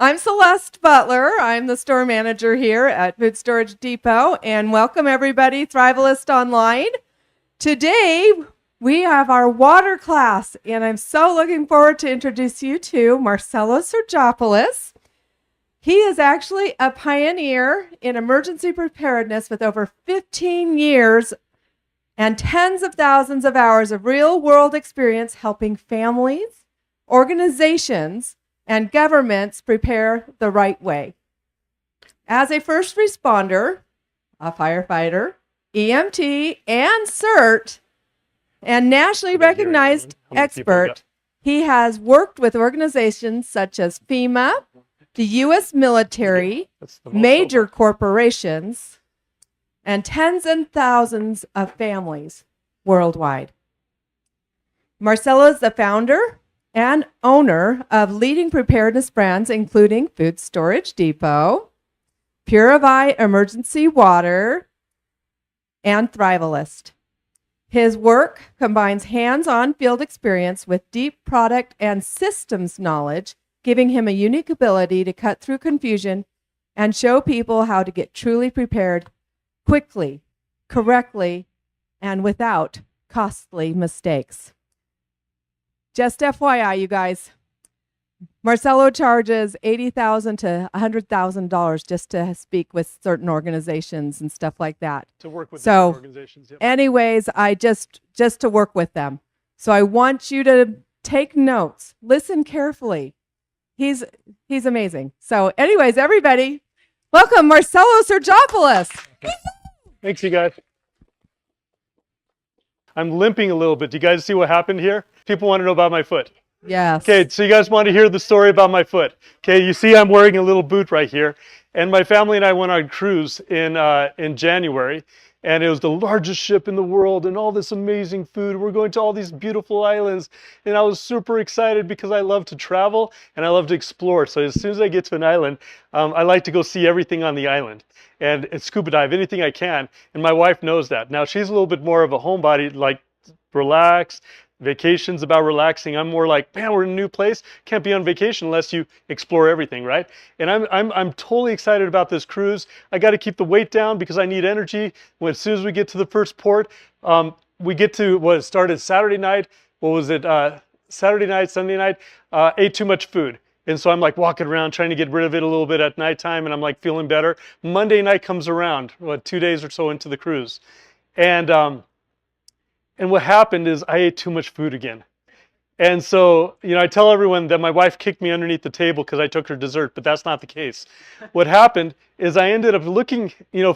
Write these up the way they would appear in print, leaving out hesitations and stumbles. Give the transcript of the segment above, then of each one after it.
I'm Celeste Butler. I'm the store manager here at Food Storage Depot, and welcome everybody, Thrivalist Online. Today, we have our water class, and I'm so looking forward to introduce you to Marcello. He is actually a pioneer in emergency preparedness with over 15 years and tens of thousands of hours of real-world experience helping families, organizations, and governments prepare the right way. As a first responder, a firefighter, EMT, and CERT, and nationally recognized expert, he has worked with organizations such as FEMA, the U.S. military, major corporations, and tens and thousands of families worldwide. Marcello is the founder and owner of leading preparedness brands, including Food Storage Depot, Purify Emergency Water, and Thrivalist. His work combines hands-on field experience with deep product and systems knowledge, giving him a unique ability to cut through confusion and show people how to get truly prepared quickly, correctly, and without costly mistakes. Just FYI, you guys, Marcello charges $80,000 to $100,000 just to speak with certain organizations and stuff like that. To work with different organizations. Yep. Anyways, I just to work with them. So I want you to take notes, listen carefully. He's amazing. So, anyways, everybody, welcome Marcello Sergopoulos. Thanks, you guys. I'm limping a little bit. Do you guys see what happened here? People want to know about my foot. Yes. Okay, so you guys want to hear the story about my foot. Okay, you see I'm wearing a little boot right here. And my family and I went on a cruise in January. And it was the largest ship in the world and all this amazing food. We're going to all these beautiful islands. And I was super excited because I love to travel and I love to explore. So as soon as I get to an island, I like to go see everything on the island and scuba dive, anything I can. And my wife knows that. Now she's a little bit more of a homebody, like relax. Vacation's about relaxing. I'm more like, man, we're in a new place. Can't be on vacation unless you explore everything, right? And I'm totally excited about this cruise. I got to keep the weight down because I need energy. As soon as we get to the first port, we get to what started Saturday night. What was it? Saturday night, Sunday night. Ate too much food. And so I'm like walking around trying to get rid of it a little bit at nighttime, and I'm like feeling better. Monday night comes around, 2 days or so into the cruise, and what happened is I ate too much food again. And so, I tell everyone that my wife kicked me underneath the table because I took her dessert, but that's not the case. What happened is I ended up looking,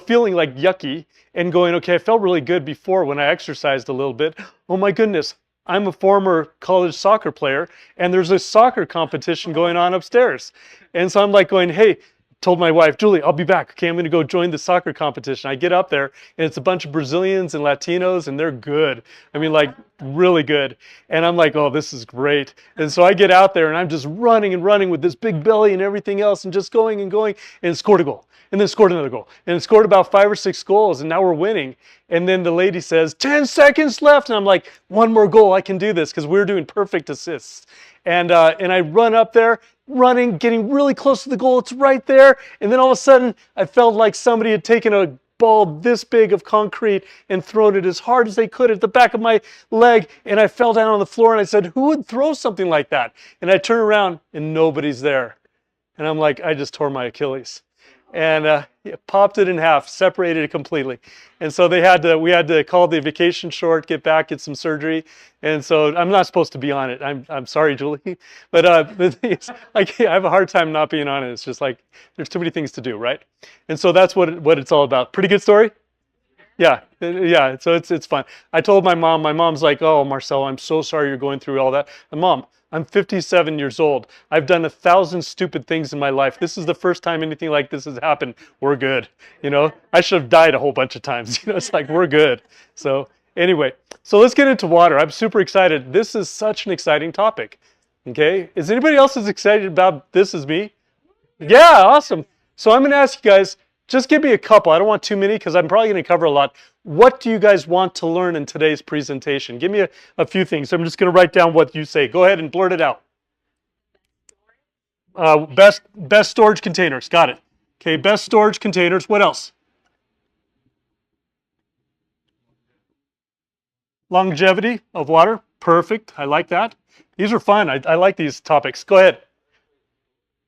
feeling like yucky and going, okay, I felt really good before when I exercised a little bit. Oh my goodness, I'm a former college soccer player and there's a soccer competition going on upstairs. And so I'm like going, hey, told my wife, Julie, I'll be back. Okay, I'm going to go join the soccer competition. I get up there, and it's a bunch of Brazilians and Latinos, and they're good. I mean, like, really good. And I'm like, oh, this is great. And so I get out there, and I'm just running and running with this big belly and everything else, and just going and going, and scored a goal. And then scored another goal. And scored about 5 or 6 goals, and now we're winning. And then the lady says, 10 seconds left. And I'm like, one more goal, I can do this, because we're doing perfect assists. And I run up there, running, getting really close to the goal. It's right there. And then all of a sudden, I felt like somebody had taken a ball this big of concrete and thrown it as hard as they could at the back of my leg. And I fell down on the floor and I said, who would throw something like that? And I turn around and nobody's there. And I'm like, I just tore my Achilles. And popped it in half, separated it completely. And so we had to call the vacation short, get back, get some surgery. And so I'm not supposed to be on it. I'm sorry, Julie. But the thing is, like, I have a hard time not being on it. It's just like, there's too many things to do, right? And so that's what it's all about. Pretty good story? Yeah. So it's fun. I told my mom's like, oh, Marcello, I'm so sorry you're going through all that. And Mom, I'm 57 years old. I've done 1,000 stupid things in my life. This is the first time anything like this has happened. We're good. I should have died a whole bunch of times. It's like, we're good. So anyway, so let's get into water. I'm super excited. This is such an exciting topic. Okay. Is anybody else as excited about this as me? Yeah, awesome. So I'm going to ask you guys, just give me a couple. I don't want too many because I'm probably going to cover a lot. What do you guys want to learn in today's presentation? Give me a few things. I'm just going to write down what you say. Go ahead and blurt it out. Best storage containers. Got it. Okay, best storage containers. What else? Longevity of water. Perfect. I like that. These are fun. I like these topics. Go ahead.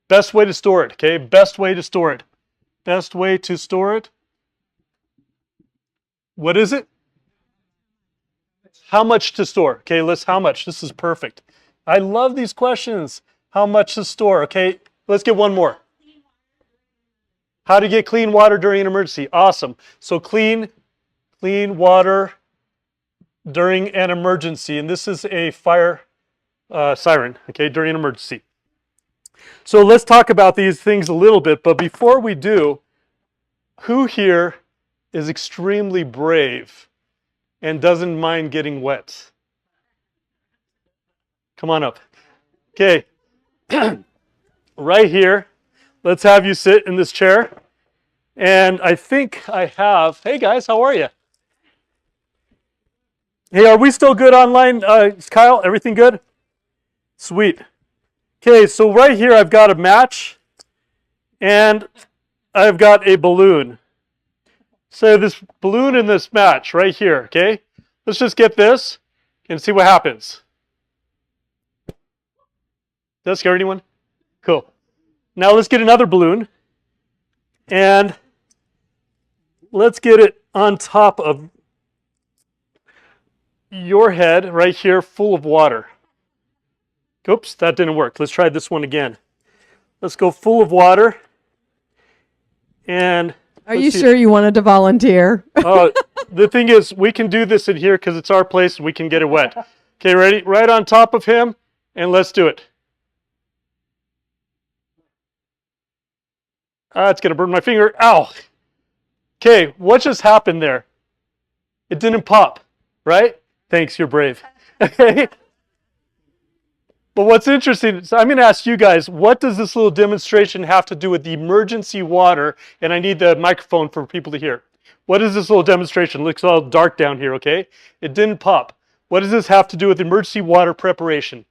Best way to store it. Okay, best way to store it. Best way to store it. What is it? How much to store? Okay, how much? This is perfect. I love these questions. How much to store? Okay, let's get one more. How to get clean water during an emergency. Awesome. So clean water during an emergency. And this is a fire siren, okay, during an emergency. So let's talk about these things a little bit. But before we do, who here is extremely brave and doesn't mind getting wet? Come on up. Okay. Right here, let's have you sit in this chair. And I think I have, hey guys, how are you? Hey, are we still good online, Kyle? Everything good? Sweet. Okay, so right here I've got a match and I've got a balloon. So this balloon and this match right here, okay? Let's just get this and see what happens. Does that scare anyone? Cool. Now let's get another balloon and let's get it on top of your head right here full of water. Oops, that didn't work. Let's try this one again. Let's go full of water. And are you sure you wanted to volunteer? The thing is, we can do this in here because it's our place and we can get it wet. Okay, ready? Right on top of him, and let's do it. It's going to burn my finger. Ow. Okay, what just happened there? It didn't pop, right? Thanks, you're brave. Okay. But what's interesting, so I'm going to ask you guys, what does this little demonstration have to do with the emergency water? And I need the microphone for people to hear. What is this little demonstration? It looks all dark down here, okay? It didn't pop. What does this have to do with emergency water preparation?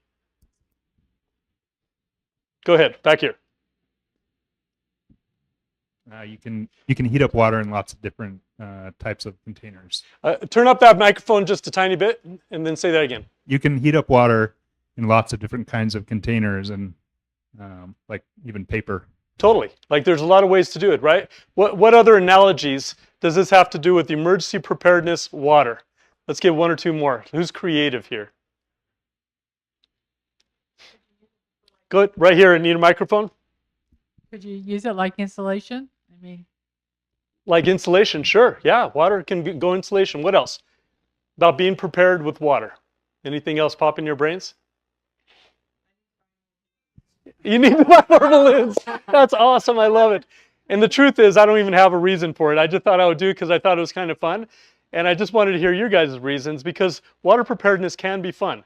Go ahead, back here. You can heat up water in lots of different types of containers. Turn up that microphone just a tiny bit, and then say that again. You can heat up water in lots of different kinds of containers, and like even paper. Totally. Like there's a lot of ways to do it, right? What other analogies does this have to do with emergency preparedness water? Let's get one or two more. Who's creative here? Good. Right here. I need a microphone. Could you use it like insulation? I mean, like insulation, sure. Yeah, water can go insulation. What else? About being prepared with water. Anything else pop in your brains? You need to buy more balloons. That's awesome. I love it. And the truth is, I don't even have a reason for it. I just thought I would do it because I thought it was kind of fun. And I just wanted to hear your guys' reasons because water preparedness can be fun.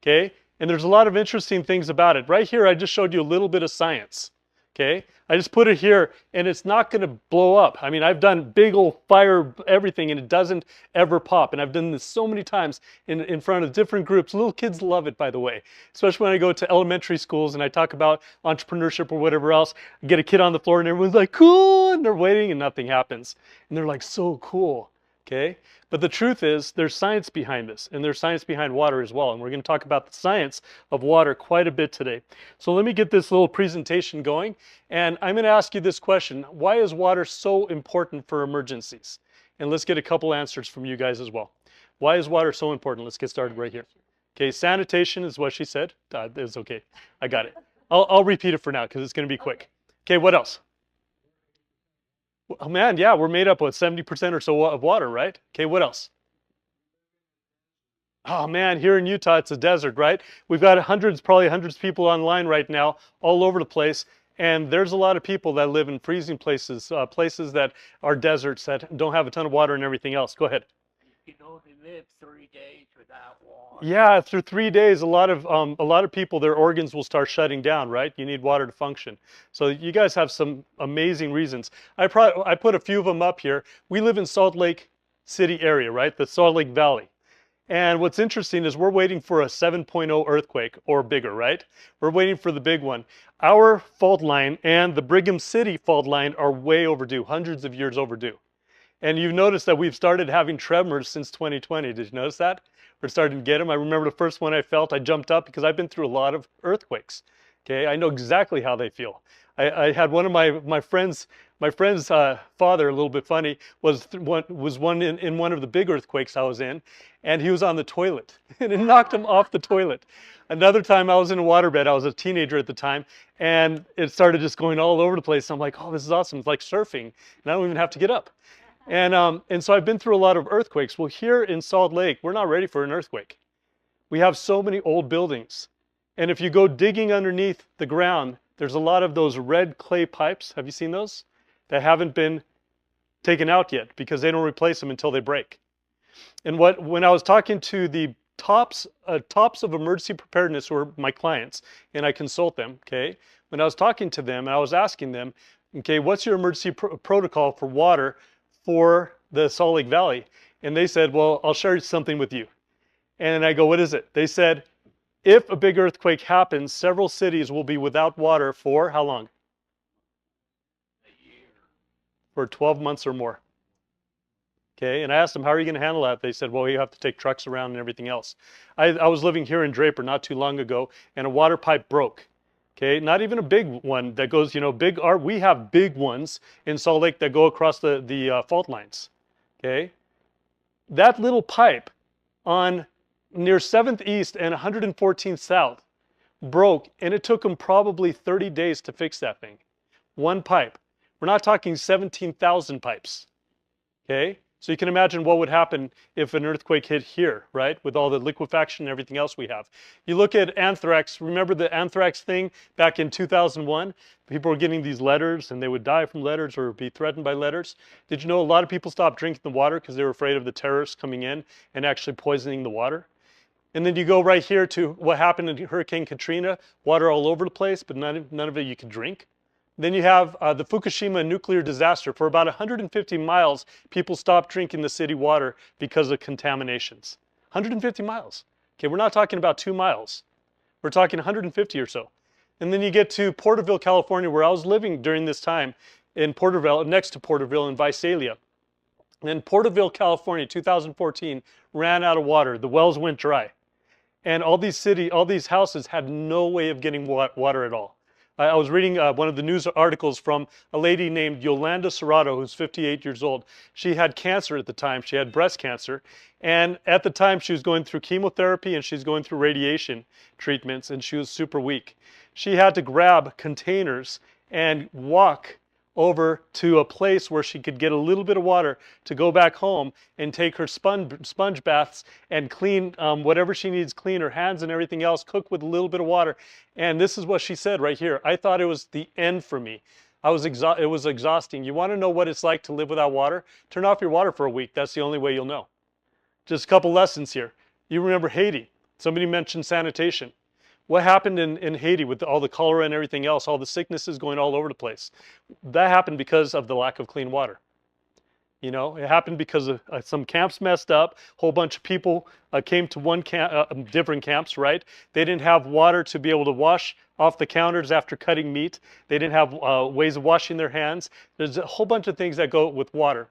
Okay? And there's a lot of interesting things about it. Right here, I just showed you a little bit of science. Okay? I just put it here and it's not going to blow up. I mean, I've done big old fire everything and it doesn't ever pop. And I've done this so many times in front of different groups. Little kids love it, by the way, especially when I go to elementary schools and I talk about entrepreneurship or whatever else. I get a kid on the floor and everyone's like, cool, and they're waiting and nothing happens. And they're like, so cool. Okay? But the truth is there's science behind this and there's science behind water as well. And we're going to talk about the science of water quite a bit today. So let me get this little presentation going. And I'm going to ask you this question. Why is water so important for emergencies? And let's get a couple answers from you guys as well. Why is water so important? Let's get started right here. Okay, sanitation is what she said. It's okay. I got it. I'll repeat it for now because it's going to be quick. Okay, what else? Oh man, yeah, we're made up with 70% or so of water, right? Okay, what else? Oh man, here in Utah, it's a desert, right? We've got probably hundreds of people online right now, all over the place. And there's a lot of people that live in freezing places, places that are deserts that don't have a ton of water and everything else. Go ahead. You can only live 3 days without water. Yeah, through 3 days, a lot of people, their organs will start shutting down, right? You need water to function. So you guys have some amazing reasons. I put a few of them up here. We live in Salt Lake City area, right? The Salt Lake Valley. And what's interesting is we're waiting for a 7.0 earthquake or bigger, right? We're waiting for the big one. Our fault line and the Brigham City fault line are way overdue, hundreds of years overdue. And you've noticed that we've started having tremors since 2020. Did you notice that? We're starting to get them. I remember the first one I felt, I jumped up because I've been through a lot of earthquakes. Okay, I know exactly how they feel. I had one of my friends' father, a little bit funny, was one in one of the big earthquakes I was in, and he was on the toilet, and it knocked him off the toilet. Another time I was in a waterbed. I was a teenager at the time, and it started just going all over the place. I'm like, oh, this is awesome. It's like surfing, and I don't even have to get up. And so I've been through a lot of earthquakes. Well, here in Salt Lake, we're not ready for an earthquake. We have so many old buildings. And if you go digging underneath the ground, there's a lot of those red clay pipes. Have you seen those? That haven't been taken out yet because they don't replace them until they break. And when I was talking to the tops of emergency preparedness, who are my clients, and I consult them, okay? When I was talking to them, and I was asking them, okay, what's your emergency protocol for water for the Salt Lake Valley? And they said, well, I'll share something with you. And I go, what is it? They said, if a big earthquake happens, several cities will be without water for how long? A year. For 12 months or more. Okay, and I asked them, how are you going to handle that? They said, well, you have to take trucks around and everything else. I was living here in Draper not too long ago, and a water pipe broke. Okay, not even a big one that goes, we have big ones in Salt Lake that go across the fault lines. Okay, that little pipe on near 7th East and 114th South broke, and it took them probably 30 days to fix that thing. One pipe. We're not talking 17,000 pipes. Okay, so you can imagine what would happen if an earthquake hit here, right? With all the liquefaction and everything else we have. You look at anthrax. Remember the anthrax thing back in 2001? People were getting these letters and they would die from letters or be threatened by letters. Did you know a lot of people stopped drinking the water because they were afraid of the terrorists coming in and actually poisoning the water? And then you go right here to what happened in Hurricane Katrina, water all over the place, but none of it you could drink. Then you have the Fukushima nuclear disaster. For about 150 miles, people stopped drinking the city water because of contaminations. 150 miles. Okay, we're not talking about 2 miles. We're talking 150 or so. And then you get to Porterville, California, where I was living during this time, in Porterville, next to Porterville in Visalia. And then Porterville, California, 2014, ran out of water. The wells went dry. And all these houses had no way of getting water at all. I was reading one of the news articles from a lady named Yolanda Serrato, who's 58 years old. She had cancer at the time. She had breast cancer. And at the time, she was going through chemotherapy and she's going through radiation treatments, and she was super weak. She had to grab containers and walk over to a place where she could get a little bit of water to go back home and take her sponge baths and clean whatever she needs, clean her hands and everything else, cook with a little bit of water. And this is what she said right here. I thought it was the end for me. It was exhausting. You want to know what it's like to live without water? Turn off your water for a week. That's the only way you'll know. Just a couple lessons here. You remember Haiti. Somebody mentioned sanitation. What happened in Haiti with all the cholera and everything else, all the sicknesses going all over the place? That happened because of the lack of clean water. You know, it happened because of some camps messed up. A whole bunch of people came to one camp, different camps, right? They didn't have water to be able to wash off the counters after cutting meat. They didn't have ways of washing their hands. There's a whole bunch of things that go with water.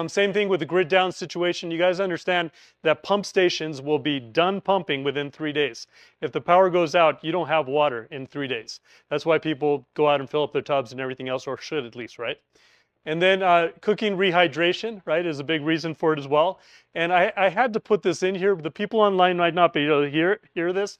Same thing with the grid down situation. You guys understand that pump stations will be done pumping within 3 days. If the power goes out, you don't have water in 3 days. That's why people go out and fill up their tubs and everything else, or should at least, right? And then cooking rehydration, right, is a big reason for it as well. And I had to put this in here. The people online might not be able to hear this.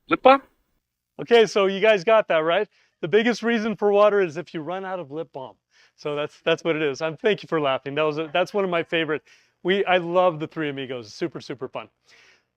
Lip balm? Okay, so you guys got that, right? The biggest reason for water is if you run out of lip balm. So that's what it is. Thank you for laughing. That's one of my favorite. I love the Three Amigos. Super fun.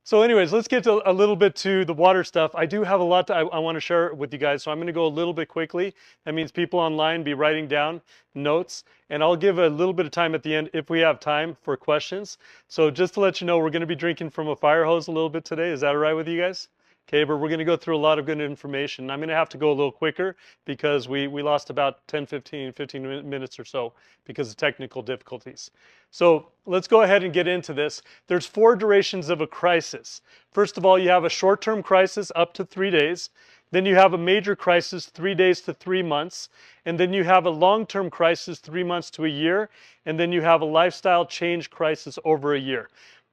So anyways, let's get to a little bit to the water stuff. I do have a lot I want to share with you guys, so I'm going to go a little bit quickly. That means people online be writing down notes, and I'll give a little bit of time at the end if we have time for questions. So just to let you know, we're going to be drinking from a fire hose a little bit today. Is that all right with you guys? Okay, but we're going to go through a lot of good information. I'm going to have to go a little quicker because we lost about 10, 15 minutes or so because of technical difficulties. So let's go ahead and get into this. There's 4 durations of a crisis. First of all, you have a short-term crisis up to 3 days. Then you have a major crisis, 3 days to 3 months. And then you have a long-term crisis, 3 months to a year. And then you have a lifestyle change crisis over a year.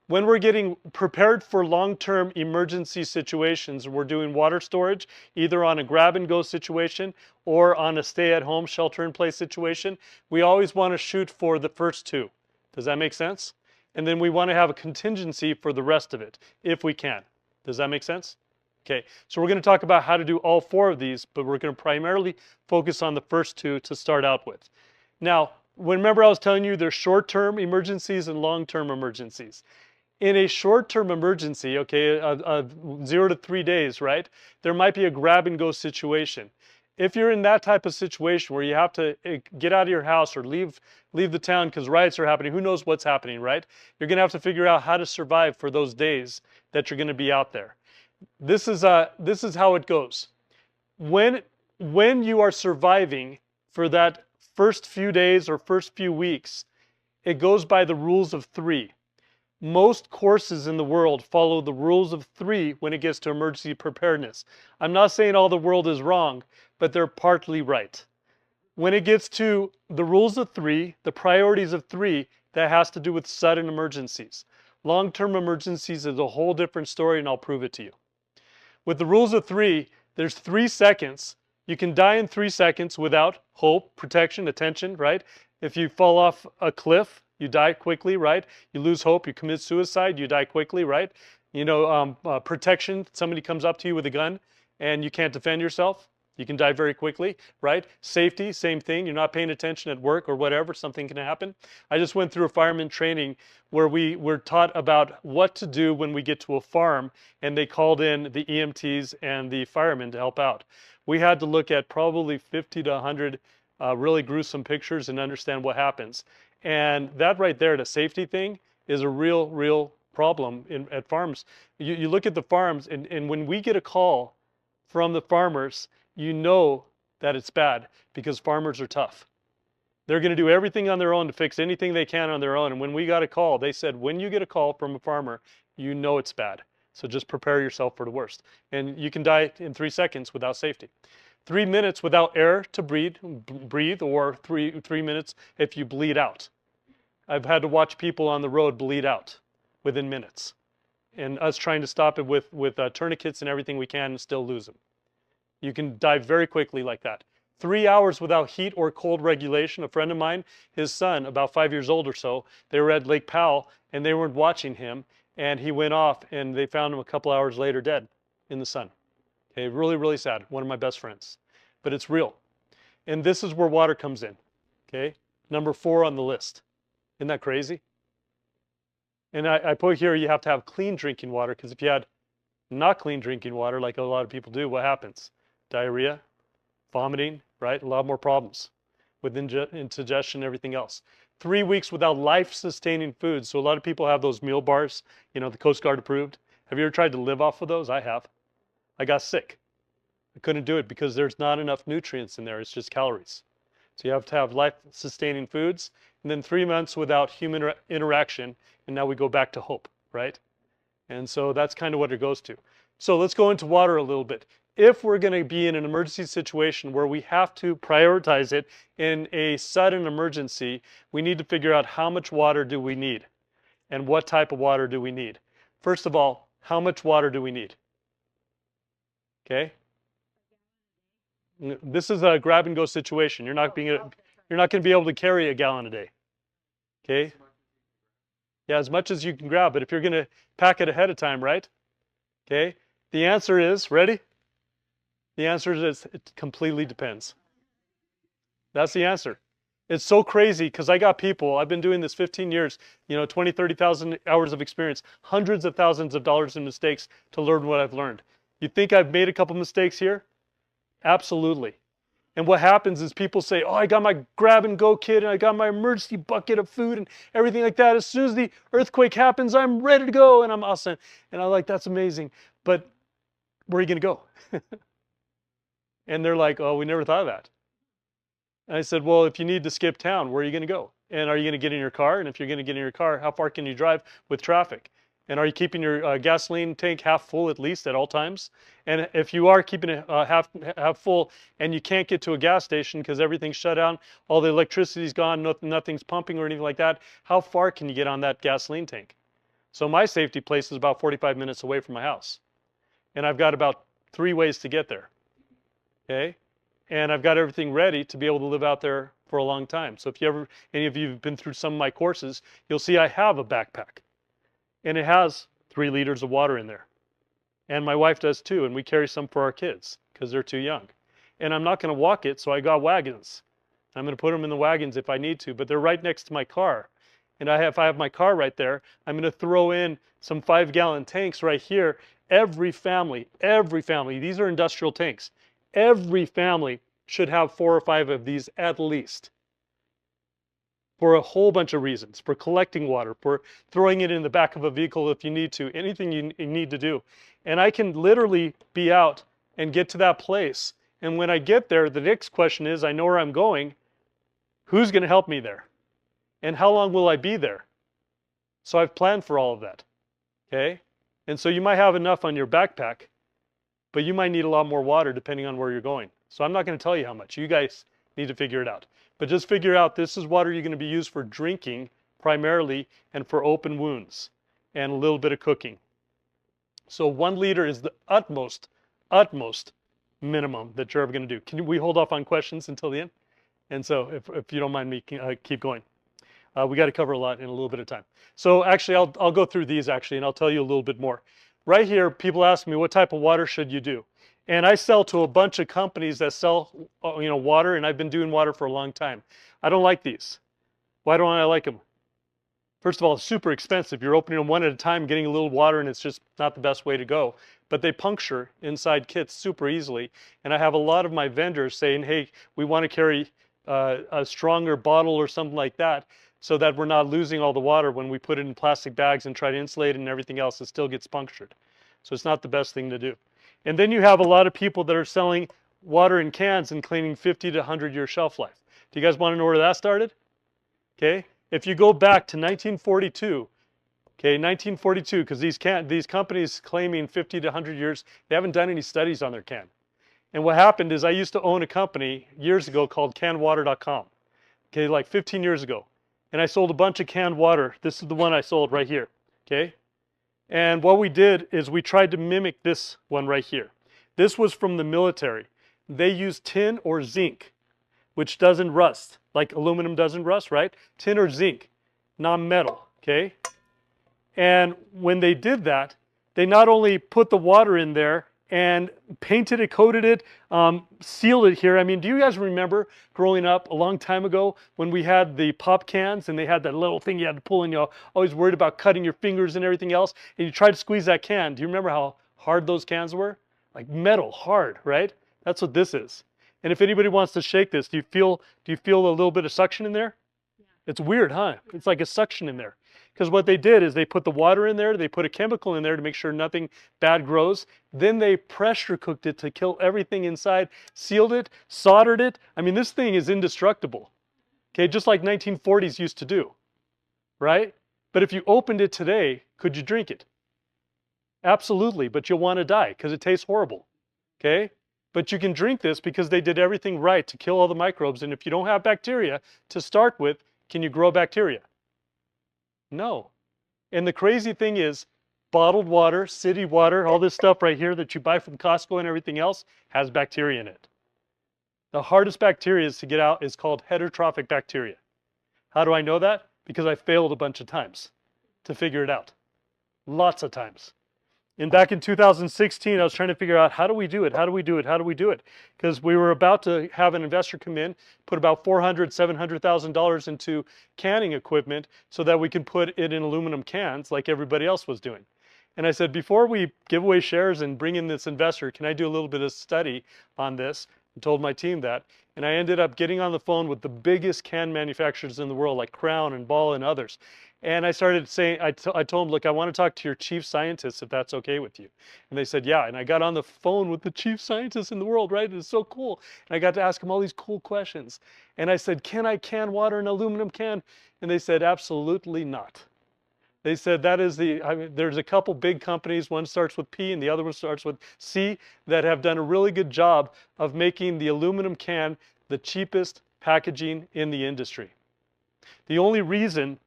When we're getting prepared for long-term emergency situations, we're doing water storage, either on a grab-and-go situation or on a stay-at-home shelter-in-place situation. We always want to shoot for the first 2. Does that make sense? And then we want to have a contingency for the rest of it, if we can. Does that make sense? Okay, so we're going to talk about how to do all 4 of these, but we're going to primarily focus on the first 2 to start out with. Now, remember I was telling you there's short-term emergencies and long-term emergencies. In a short-term emergency, okay, 0 to 3 days, right, there might be a grab-and-go situation. If you're in that type of situation where you have to get out of your house or leave the town because riots are happening, who knows what's happening, right? You're going to have to figure out how to survive for those days that you're going to be out there. This is how it goes. When you are surviving for that first few days or first few weeks, it goes by the rules of 3. Most courses in the world follow the rules of 3 when it gets to emergency preparedness. I'm not saying all the world is wrong, but they're partly right. When it gets to the rules of 3, the priorities of 3, that has to do with sudden emergencies. Long-term emergencies is a whole different story, and I'll prove it to you. With the rules of 3, there's 3 seconds. You can die in 3 seconds without hope, protection, attention, right? If you fall off a cliff, you die quickly, right? You lose hope, you commit suicide, you die quickly, right? You know, protection, somebody comes up to you with a gun and you can't defend yourself, you can die very quickly, right? Safety, same thing. You're not paying attention at work or whatever, something can happen. I just went through a fireman training where we were taught about what to do when we get to a farm, and they called in the EMTs and the firemen to help out. We had to look at probably 50 to 100 really gruesome pictures and understand what happens. And that right there, the safety thing, is a real problem at farms. You look at the farms, and when we get a call from the farmers, you know that it's bad because farmers are tough. They're going to do everything on their own to fix anything they can on their own. And when we got a call, they said, when you get a call from a farmer, you know it's bad. So just prepare yourself for the worst. And you can die in 3 seconds without safety. 3 minutes without air to breathe, or three minutes if you bleed out. I've had to watch people on the road bleed out within minutes, and us trying to stop it with tourniquets and everything we can and still lose them. You can die very quickly like that. 3 hours without heat or cold regulation. A friend of mine, his son, about 5 years old or so, they were at Lake Powell and they weren't watching him, and he went off and they found him a couple hours later dead in the sun. Okay, really sad. One of my best friends. But it's real. And this is where water comes in. Okay, number 4 on the list. Isn't that crazy? And I put here you have to have clean drinking water, because if you had not clean drinking water, like a lot of people do, what happens? Diarrhea, vomiting, right? A lot more problems with indigestion and everything else. 3 weeks without life-sustaining food. So a lot of people have those meal bars, you know, the Coast Guard approved. Have you ever tried to live off of those? I have. I got sick. I couldn't do it because there's not enough nutrients in there. It's just calories. So you have to have life-sustaining foods, and then 3 months without human interaction, and now we go back to hope, right? And so that's kind of what it goes to. So let's go into water a little bit. If we're going to be in an emergency situation where we have to prioritize it in a sudden emergency, we need to figure out how much water do we need and what type of water do we need. First of all, how much water do we need? Okay? This is a grab and go situation. You're not going to be able to carry a gallon a day. Okay? Yeah, as much as you can grab, but if you're going to pack it ahead of time, right? Okay? The answer is, ready? The answer is it completely depends. That's the answer. It's so crazy because I got people, I've been doing this 15 years, 20, 30,000 hours of experience, hundreds of thousands of dollars in mistakes to learn what I've learned. You think I've made a couple mistakes here? Absolutely. And what happens is people say, oh, I got my grab and go kit and I got my emergency bucket of food and everything like that. As soon as the earthquake happens, I'm ready to go and I'm awesome. And I'm like, that's amazing. But where are you going to go? And they're like, oh, we never thought of that. And I said, well, if you need to skip town, where are you going to go? And are you going to get in your car? And if you're going to get in your car, how far can you drive with traffic? And are you keeping your gasoline tank half full at least at all times? And if you are keeping it half full and you can't get to a gas station because everything's shut down, all the electricity's gone, nothing's pumping or anything like that, how far can you get on that gasoline tank? So my safety place is about 45 minutes away from my house. And I've got about 3 ways to get there. Okay? And I've got everything ready to be able to live out there for a long time. So if any of you have been through some of my courses, you'll see I have a backpack. And it has 3 liters of water in there. And my wife does too, and we carry some for our kids because they're too young. And I'm not going to walk it, so I got wagons. I'm going to put them in the wagons if I need to, but they're right next to my car. And if I have my car right there, I'm going to throw in some 5-gallon tanks right here. Every family, these are industrial tanks. Every family should have 4 or 5 of these at least. For a whole bunch of reasons, for collecting water, for throwing it in the back of a vehicle if you need to, anything you need to do. And I can literally be out and get to that place. And when I get there, the next question is, I know where I'm going. Who's going to help me there? And how long will I be there? So I've planned for all of that. Okay? And so you might have enough on your backpack, but you might need a lot more water depending on where you're going. So I'm not going to tell you how much. You guys need to figure it out. But just figure out this is water you're going to be used for drinking primarily and for open wounds and a little bit of cooking. So 1 liter is the utmost minimum that you're ever going to do. Can we hold off on questions until the end? And so if you don't mind me, keep going. We got to cover a lot in a little bit of time. So actually, I'll go through these actually, and I'll tell you a little bit more. Right here, people ask me, what type of water should you do? And I sell to a bunch of companies that sell, water, and I've been doing water for a long time. I don't like these. Why don't I like them? First of all, it's super expensive. You're opening them one at a time, getting a little water, and it's just not the best way to go. But they puncture inside kits super easily. And I have a lot of my vendors saying, hey, we want to carry a stronger bottle or something like that so that we're not losing all the water when we put it in plastic bags and try to insulate it and everything else. It still gets punctured. So it's not the best thing to do. And then you have a lot of people that are selling water in cans and claiming 50 to 100 year shelf life. Do you guys want to know where that started? Okay, if you go back to 1942, okay, 1942, because these companies claiming 50 to 100 years, they haven't done any studies on their can. And what happened is I used to own a company years ago called cannedwater.com, okay, like 15 years ago. And I sold a bunch of canned water. This is the one I sold right here, okay? And what we did is we tried to mimic this one right here. This was from the military. They use tin or zinc, which doesn't rust, like aluminum doesn't rust, right? Tin or zinc, non-metal, okay? And when they did that, they not only put the water in there and painted it, coated it, sealed it here. I mean, do you guys remember growing up a long time ago when we had the pop cans and they had that little thing you had to pull and you're always worried about cutting your fingers and everything else, and you tried to squeeze that can. Do you remember how hard those cans were? Like metal, hard, right? That's what this is. And if anybody wants to shake this, do you feel a little bit of suction in there? Yeah. It's weird, huh? It's like a suction in there. Because what they did is they put the water in there, they put a chemical in there to make sure nothing bad grows. Then they pressure cooked it to kill everything inside, sealed it, soldered it. I mean, this thing is indestructible. Okay, just like 1940s used to do, right? But if you opened it today, could you drink it? Absolutely, but you'll want to die because it tastes horrible. Okay? But you can drink this because they did everything right to kill all the microbes. And if you don't have bacteria to start with, can you grow bacteria? No. And the crazy thing is, bottled water, city water, all this stuff right here that you buy from Costco and everything else has bacteria in it. The hardest bacteria to get out is called heterotrophic bacteria. How do I know that? Because I failed a bunch of times to figure it out. Lots of times. And back in 2016, I was trying to figure out, how do we do it? How do we do it? How do we do it? Because we were about to have an investor come in, put about $400,000, $700,000 into canning equipment so that we can put it in aluminum cans like everybody else was doing. And I said, before we give away shares and bring in this investor, can I do a little bit of study on this? I told my team that. And I ended up getting on the phone with the biggest can manufacturers in the world, like Crown and Ball and others. And I started saying, I told them, look, I want to talk to your chief scientist if that's okay with you. And they said, yeah. And I got on the phone with the chief scientist in the world, right? It's so cool. And I got to ask them all these cool questions. And I said, can I can water in an aluminum can? And they said, absolutely not. They said that is there's a couple big companies, one starts with P and the other one starts with C, that have done a really good job of making the aluminum can the cheapest packaging in the industry. The only reason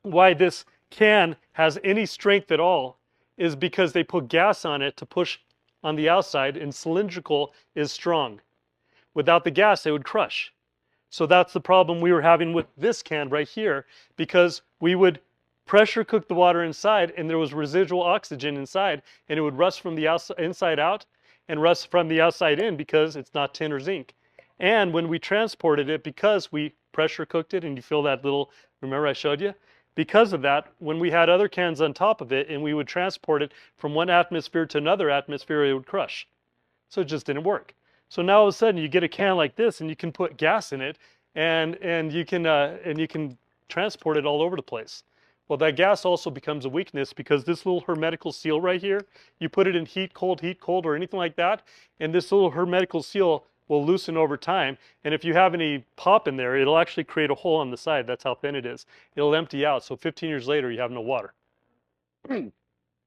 why this can has any strength at all is because they put gas on it to push on the outside, and cylindrical is strong. Without the gas, it would crush. So that's the problem we were having with this can right here, because we would pressure cook the water inside and there was residual oxygen inside, and it would rust from the inside out and rust from the outside in because it's not tin or zinc. And when we transported it, because we pressure cooked it, and you feel that little, remember I showed you? Because of that, when we had other cans on top of it and we would transport it from one atmosphere to another atmosphere, it would crush. So it just didn't work. So now all of a sudden you get a can like this and you can put gas in it, and you can transport it all over the place. Well, that gas also becomes a weakness because this little hermetical seal right here, you put it in heat, cold, or anything like that, and this little hermetical seal will loosen over time. And if you have any pop in there, it'll actually create a hole on the side. That's how thin it is. It'll empty out. So 15 years later, you have no water.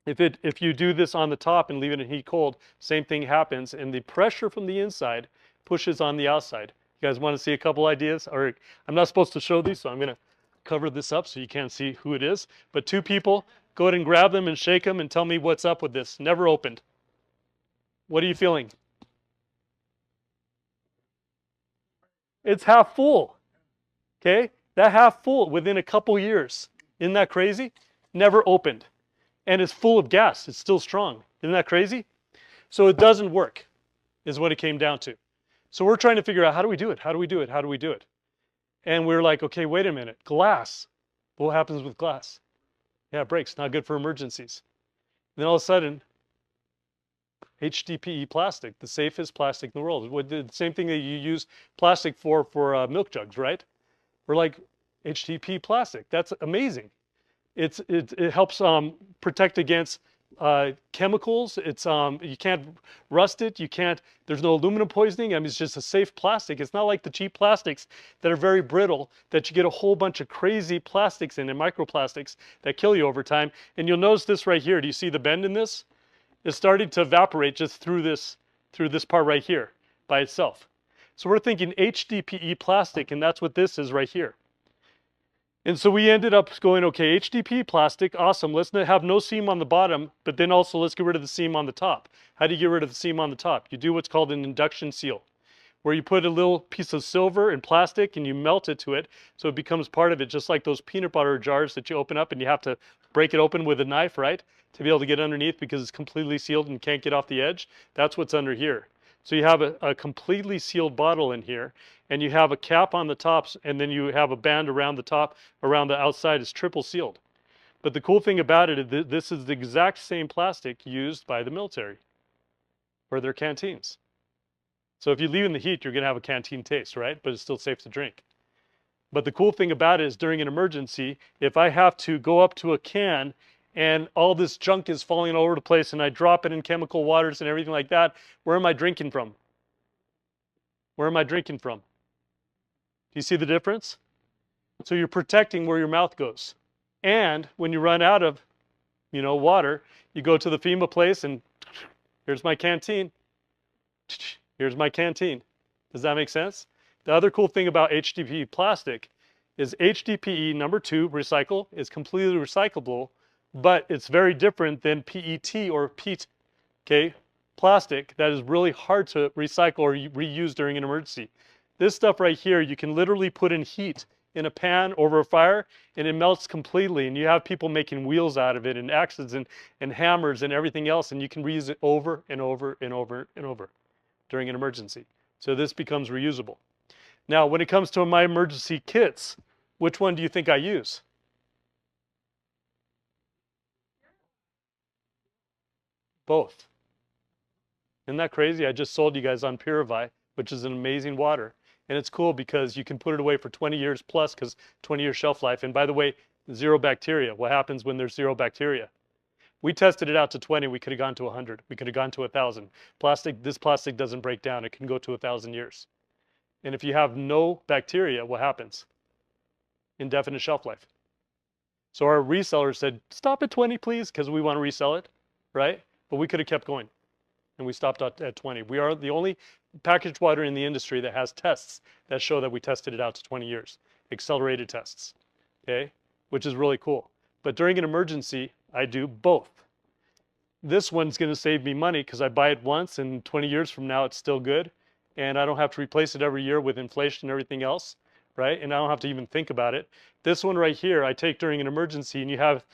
If you do this on the top and leave it in heat cold, same thing happens, and the pressure from the inside pushes on the outside. You guys want to see a couple ideas? Or I'm not supposed to show these, so I'm going to cover this up so you can't see who it is. But two people, go ahead and grab them and shake them and tell me what's up with this. Never opened. What are you feeling? It's half full. Okay? That half full within a couple years. Isn't that crazy? Never opened. And it's full of gas. It's still strong. Isn't that crazy? So it doesn't work, is what it came down to. So we're trying to figure out, how do we do it? How do we do it? How do we do it? And we're like, okay, wait a minute. Glass. What happens with glass? Yeah, it breaks. Not good for emergencies. And then all of a sudden, HDPE plastic, the safest plastic in the world. The same thing that you use plastic for milk jugs, right? We're like, HDPE plastic. That's amazing. It helps protect against chemicals. You can't rust it. There's no aluminum poisoning. I mean, it's just a safe plastic. It's not like the cheap plastics that are very brittle, that you get a whole bunch of crazy plastics in and microplastics that kill you over time. And you'll notice this right here. Do you see the bend in this? It's starting to evaporate just through this part right here by itself. So we're thinking HDPE plastic, and that's what this is right here. And so we ended up going, okay, HDPE plastic, awesome. Let's have no seam on the bottom, but then also let's get rid of the seam on the top. How do you get rid of the seam on the top? You do what's called an induction seal, where you put a little piece of silver and plastic and you melt it to it so it becomes part of it, just like those peanut butter jars that you open up and you have to break it open with a knife, right? To be able to get underneath because it's completely sealed and can't get off the edge. That's what's under here. So you have a completely sealed bottle in here, and you have a cap on the tops, and then you have a band around the top, around the outside is triple sealed. But the cool thing about it is this is the exact same plastic used by the military for their canteens. So if you leave in the heat, you're going to have a canteen taste, right? But it's still safe to drink. But the cool thing about it is during an emergency, if I have to go up to a can and all this junk is falling all over the place and I drop it in chemical waters and everything like that, where am I drinking from? Where am I drinking from? Do you see the difference? So you're protecting where your mouth goes. And when you run out of water. You go to the FEMA place and here's my canteen. Here's my canteen. Does that make sense? The other cool thing about HDPE plastic is HDPE, number 2, recycle, is completely recyclable, but it's very different than PET or PET, okay? Plastic that is really hard to recycle or reuse during an emergency. This stuff right here, you can literally put in heat in a pan over a fire and it melts completely, and you have people making wheels out of it and axes and hammers and everything else, and you can reuse it over and over and over and over during an emergency. So this becomes reusable. Now, when it comes to my emergency kits, which one do you think I use? Both. Isn't that crazy? I just sold you guys on Purify, which is an amazing water. And it's cool because you can put it away for 20 years plus, because 20-year shelf life. And by the way, 0 bacteria. What happens when there's 0 bacteria? We tested it out to 20. We could have gone to 100. We could have gone to 1,000. This plastic doesn't break down. It can go to 1,000 years. And if you have no bacteria, what happens? Indefinite shelf life. So our reseller said, stop at 20, please, because we want to resell it, right? But we could have kept going. And we stopped at 20. We are the only packaged water in the industry that has tests that show that we tested it out to 20 years. Accelerated tests, okay? Which is really cool. But during an emergency, I do both. This one's going to save me money because I buy it once and 20 years from now it's still good. And I don't have to replace it every year with inflation and everything else, right? And I don't have to even think about it. This one right here, I take during an emergency, and you have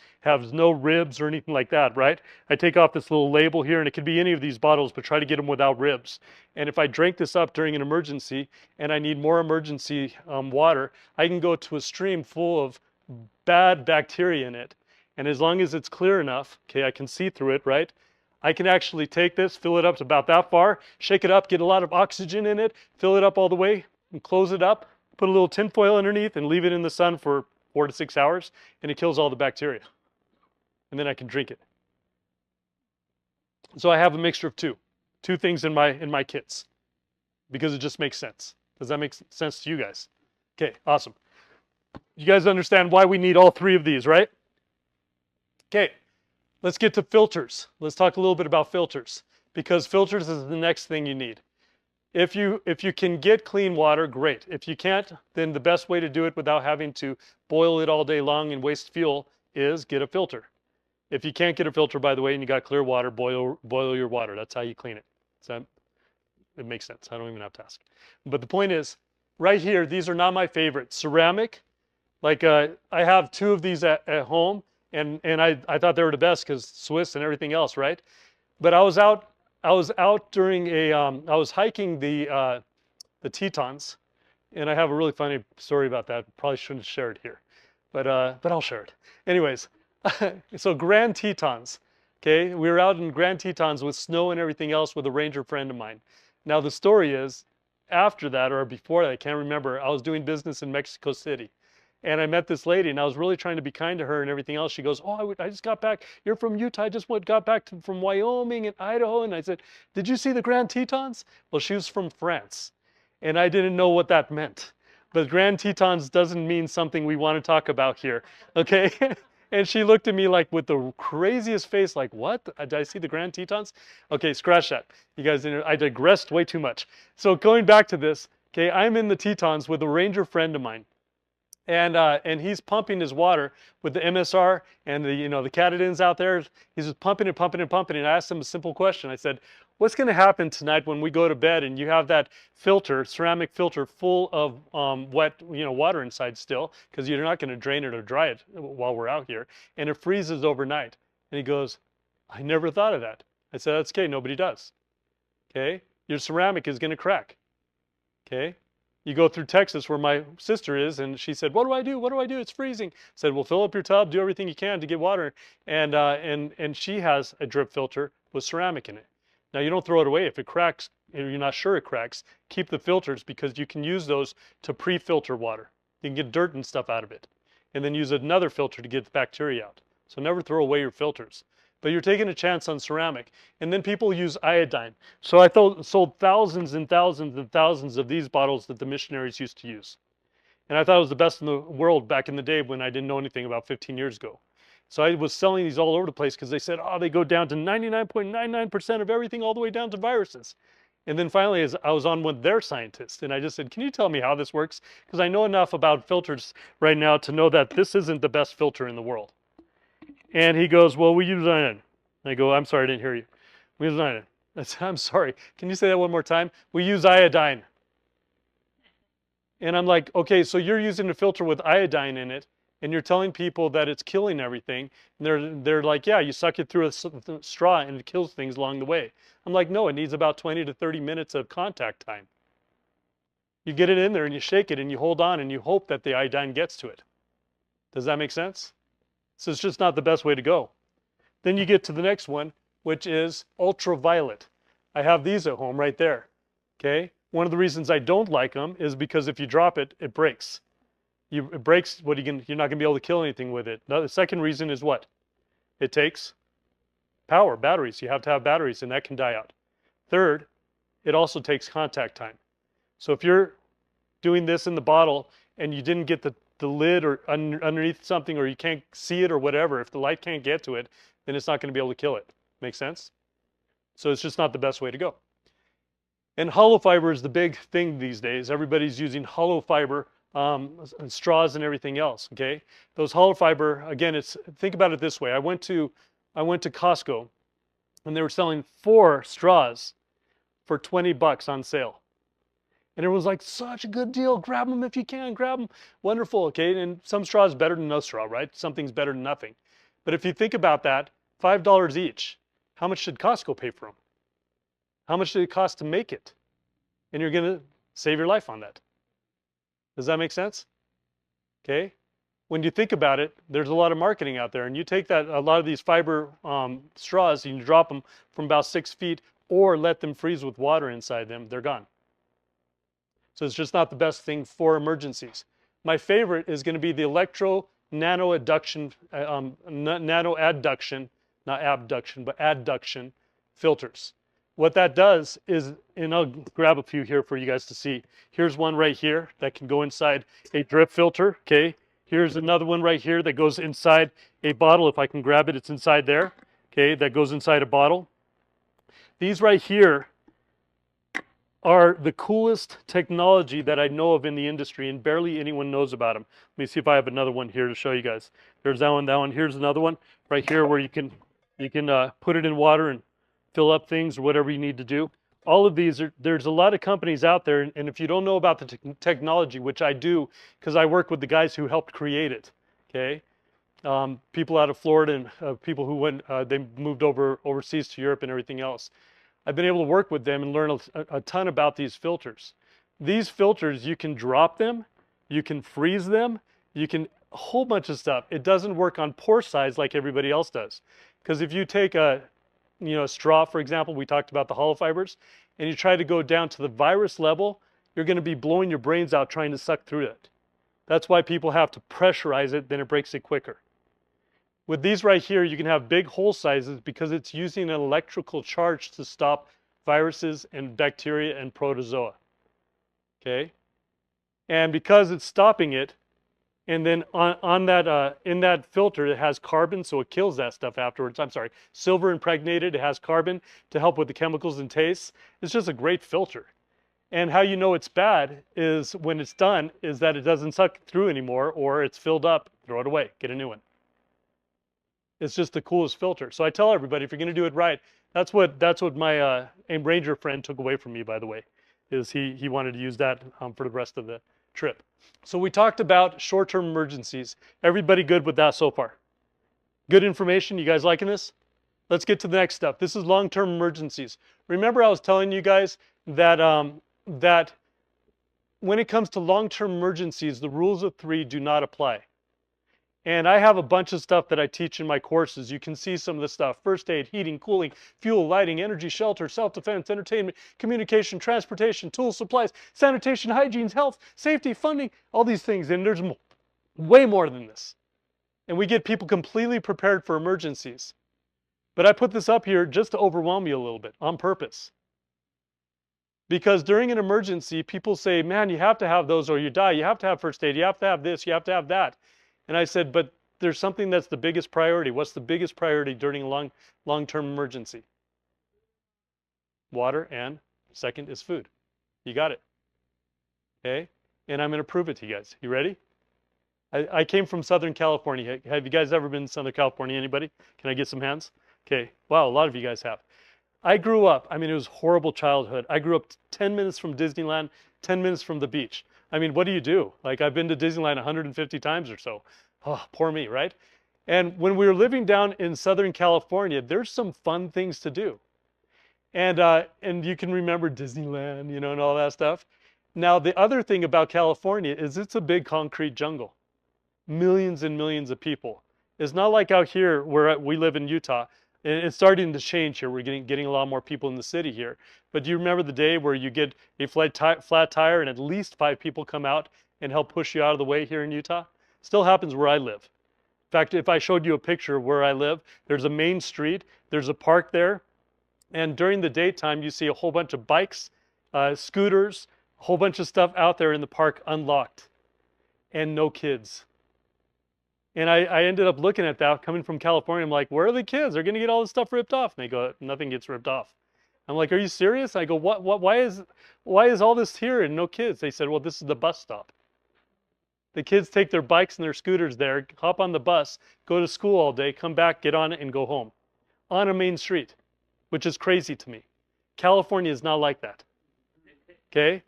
no ribs or anything like that, right? I take off this little label here, and it could be any of these bottles, but try to get them without ribs. And if I drink this up during an emergency and I need more emergency water, I can go to a stream full of bad bacteria in it. And as long as it's clear enough, okay, I can see through it, right? I can actually take this, fill it up to about that far, shake it up, get a lot of oxygen in it, fill it up all the way, and close it up, put a little tin foil underneath, and leave it in the sun for 4 to 6 hours, and it kills all the bacteria. And then I can drink it. So I have a mixture of two things in my kits, because it just makes sense. Does that make sense to you guys? Okay, awesome. You guys understand why we need all 3 of these, right? Okay. Let's get to filters. Let's talk a little bit about filters, because filters is the next thing you need. If you can get clean water, great. If you can't, then the best way to do it without having to boil it all day long and waste fuel is get a filter. If you can't get a filter, by the way, and you got clear water, boil your water. That's how you clean it. So it makes sense. I don't even have to ask. But the point is, right here, these are not my favorites. Ceramic, like I have 2 of these at home. And I thought they were the best because Swiss and everything else, right? But I was out during I was hiking the Tetons, and I have a really funny story about that. Probably shouldn't share it here, but I'll share it. Anyways, so Grand Tetons, okay? We were out in Grand Tetons with snow and everything else with a ranger friend of mine. Now the story is, after that or before that, I can't remember, I was doing business in Mexico City. And I met this lady, and I was really trying to be kind to her and everything else. She goes, oh, I just got back. You're from Utah. I just got back from Wyoming and Idaho. And I said, did you see the Grand Tetons? Well, she was from France, and I didn't know what that meant. But Grand Tetons doesn't mean something we want to talk about here, okay? And she looked at me like with the craziest face, like, what? Did I see the Grand Tetons? Okay, scratch that. You guys, I digressed way too much. So going back to this, okay, I'm in the Tetons with a ranger friend of mine. And he's pumping his water with the MSR and the catechins out there. He's just pumping and pumping and pumping. And I asked him a simple question. I said, what's going to happen tonight when we go to bed and you have that filter, ceramic filter, full of wet water inside still, because you're not going to drain it or dry it while we're out here, and it freezes overnight? And he goes, I never thought of that. I said, that's okay. Nobody does. Okay, your ceramic is going to crack. Okay. You go through Texas where my sister is, and she said, what do I do? What do I do? It's freezing. I said, well, fill up your tub, do everything you can to get water. And she has a drip filter with ceramic in it. Now, you don't throw it away. If it cracks, and you're not sure it cracks, keep the filters, because you can use those to pre-filter water. You can get dirt and stuff out of it. And then use another filter to get the bacteria out. So never throw away your filters. But you're taking a chance on ceramic. And then people use iodine. So I sold thousands and thousands and thousands of these bottles that the missionaries used to use. And I thought it was the best in the world back in the day when I didn't know anything about 15 years ago. So I was selling these all over the place because they said, oh, they go down to 99.99% of everything, all the way down to viruses. And then finally, as I was on with their scientists, and I just said, can you tell me how this works? Because I know enough about filters right now to know that this isn't the best filter in the world. And he goes, well, we use iodine. I go, I'm sorry, I didn't hear you. We use iodine. I said, I'm sorry. Can you say that one more time? We use iodine. And I'm like, okay, so you're using a filter with iodine in it, and you're telling people that it's killing everything. And they're like, yeah, you suck it through a straw and it kills things along the way. I'm like, no, it needs about 20 to 30 minutes of contact time. You get it in there and you shake it and you hold on and you hope that the iodine gets to it. Does that make sense? So it's just not the best way to go. Then you get to the next one, which is ultraviolet. I have these at home right there. Okay? One of the reasons I don't like them is because if you drop it, it breaks. It breaks, you're not going to be able to kill anything with it. Now, the second reason is what? It takes power, batteries. You have to have batteries, and that can die out. Third, it also takes contact time. So if you're doing this in the bottle and you didn't get the lid or underneath something, or you can't see it or whatever, if the light can't get to it, then it's not going to be able to kill it. Make sense? So it's just not the best way to go. And hollow fiber is the big thing these days. Everybody's using hollow fiber straws and everything else. Okay, those hollow fiber, again, think about it this way. I went to Costco, and they were selling 4 straws for $20 on sale, and it was like such a good deal. Grab them if you can. Grab them. Wonderful. Okay, and some straw is better than no straw, right? Something's better than nothing. But if you think about that, $5 each. How much did Costco pay for them? How much did it cost to make it? And you're going to save your life on that. Does that make sense? Okay. When you think about it, there's a lot of marketing out there, and you take a lot of these fiber straws and you drop them from about 6 feet, or let them freeze with water inside them, they're gone. So it's just not the best thing for emergencies. My favorite is going to be the electro nano adduction, nano adduction, not abduction, but adduction filters. What that does is, and I'll grab a few here for you guys to see. Here's one right here that can go inside a drip filter, okay? Here's another one right here that goes inside a bottle. If I can grab it, it's inside there, okay? That goes inside a bottle. These right here are the coolest technology that I know of in the industry, and barely anyone knows about them. Let me see if I have another one here to show you guys. There's that one. Here's another one right here where you can put it in water and fill up things or whatever you need to do. All of these there's a lot of companies out there, and if you don't know about the technology, which I do because I work with the guys who helped create it, okay? People out of Florida and people who they moved overseas to Europe and everything else. I've been able to work with them and learn a ton about these filters. These filters, you can drop them, you can freeze them, you can a whole bunch of stuff. It doesn't work on pore size like everybody else does. Because if you take a straw, for example, we talked about the hollow fibers, and you try to go down to the virus level, you're going to be blowing your brains out trying to suck through it. That's why people have to pressurize it, then it breaks it quicker. With these right here, you can have big hole sizes because it's using an electrical charge to stop viruses and bacteria and protozoa. Okay? And because it's stopping it, and then in that filter, it has carbon, so it kills that stuff afterwards. I'm sorry, silver impregnated, it has carbon to help with the chemicals and tastes. It's just a great filter. And how you know it's bad is when it's done, is that it doesn't suck through anymore, or it's filled up, throw it away, get a new one. It's just the coolest filter. So I tell everybody, if you're going to do it right, that's what my AIM Ranger friend took away from me, by the way, is he wanted to use that for the rest of the trip. So we talked about short-term emergencies. Everybody good with that so far? Good information? You guys liking this? Let's get to the next stuff. This is long-term emergencies. Remember I was telling you guys that, that when it comes to long-term emergencies, the rules of 3 do not apply. And I have a bunch of stuff that I teach in my courses. You can see some of the stuff: first aid, heating, cooling, fuel, lighting, energy, shelter, self-defense, entertainment, communication, transportation, tools, supplies, sanitation, hygiene, health, safety, funding, all these things. And there's way more than this. And we get people completely prepared for emergencies. But I put this up here just to overwhelm you a little bit on purpose. Because during an emergency, people say, man, you have to have those or you die. You have to have first aid. You have to have this. You have to have that. And I said, but there's something that's the biggest priority. What's the biggest priority during a long-term emergency? Water, and second is food. You got it. Okay? And I'm going to prove it to you guys. You ready? I came from Southern California. Have you guys ever been to Southern California? Anybody? Can I get some hands? Okay. Wow, a lot of you guys have. I grew up, I mean, it was a horrible childhood. I grew up 10 minutes from Disneyland, 10 minutes from the beach. I mean, what do you do? Like, I've been to Disneyland 150 times or so. Oh, poor me, right? And when we were living down in Southern California, there's some fun things to do. And you can remember Disneyland, you know, and all that stuff. Now, the other thing about California is it's a big concrete jungle. Millions and millions of people. It's not like out here where we live in Utah. And it's starting to change here. We're getting a lot more people in the city here. But do you remember the day where you get a flat tire and at least 5 people come out and help push you out of the way here in Utah? Still happens where I live. In fact, if I showed you a picture of where I live, there's a main street, there's a park there, and during the daytime you see a whole bunch of bikes, scooters, a whole bunch of stuff out there in the park unlocked, and no kids. And I ended up looking at that coming from California. I'm like, where are the kids? They're going to get all this stuff ripped off. And they go, nothing gets ripped off. I'm like, are you serious? I go, why is all this here and no kids? They said, well, this is the bus stop. The kids take their bikes and their scooters there, hop on the bus, go to school all day, come back, get on it, and go home. On a main street, which is crazy to me. California is not like that. Okay?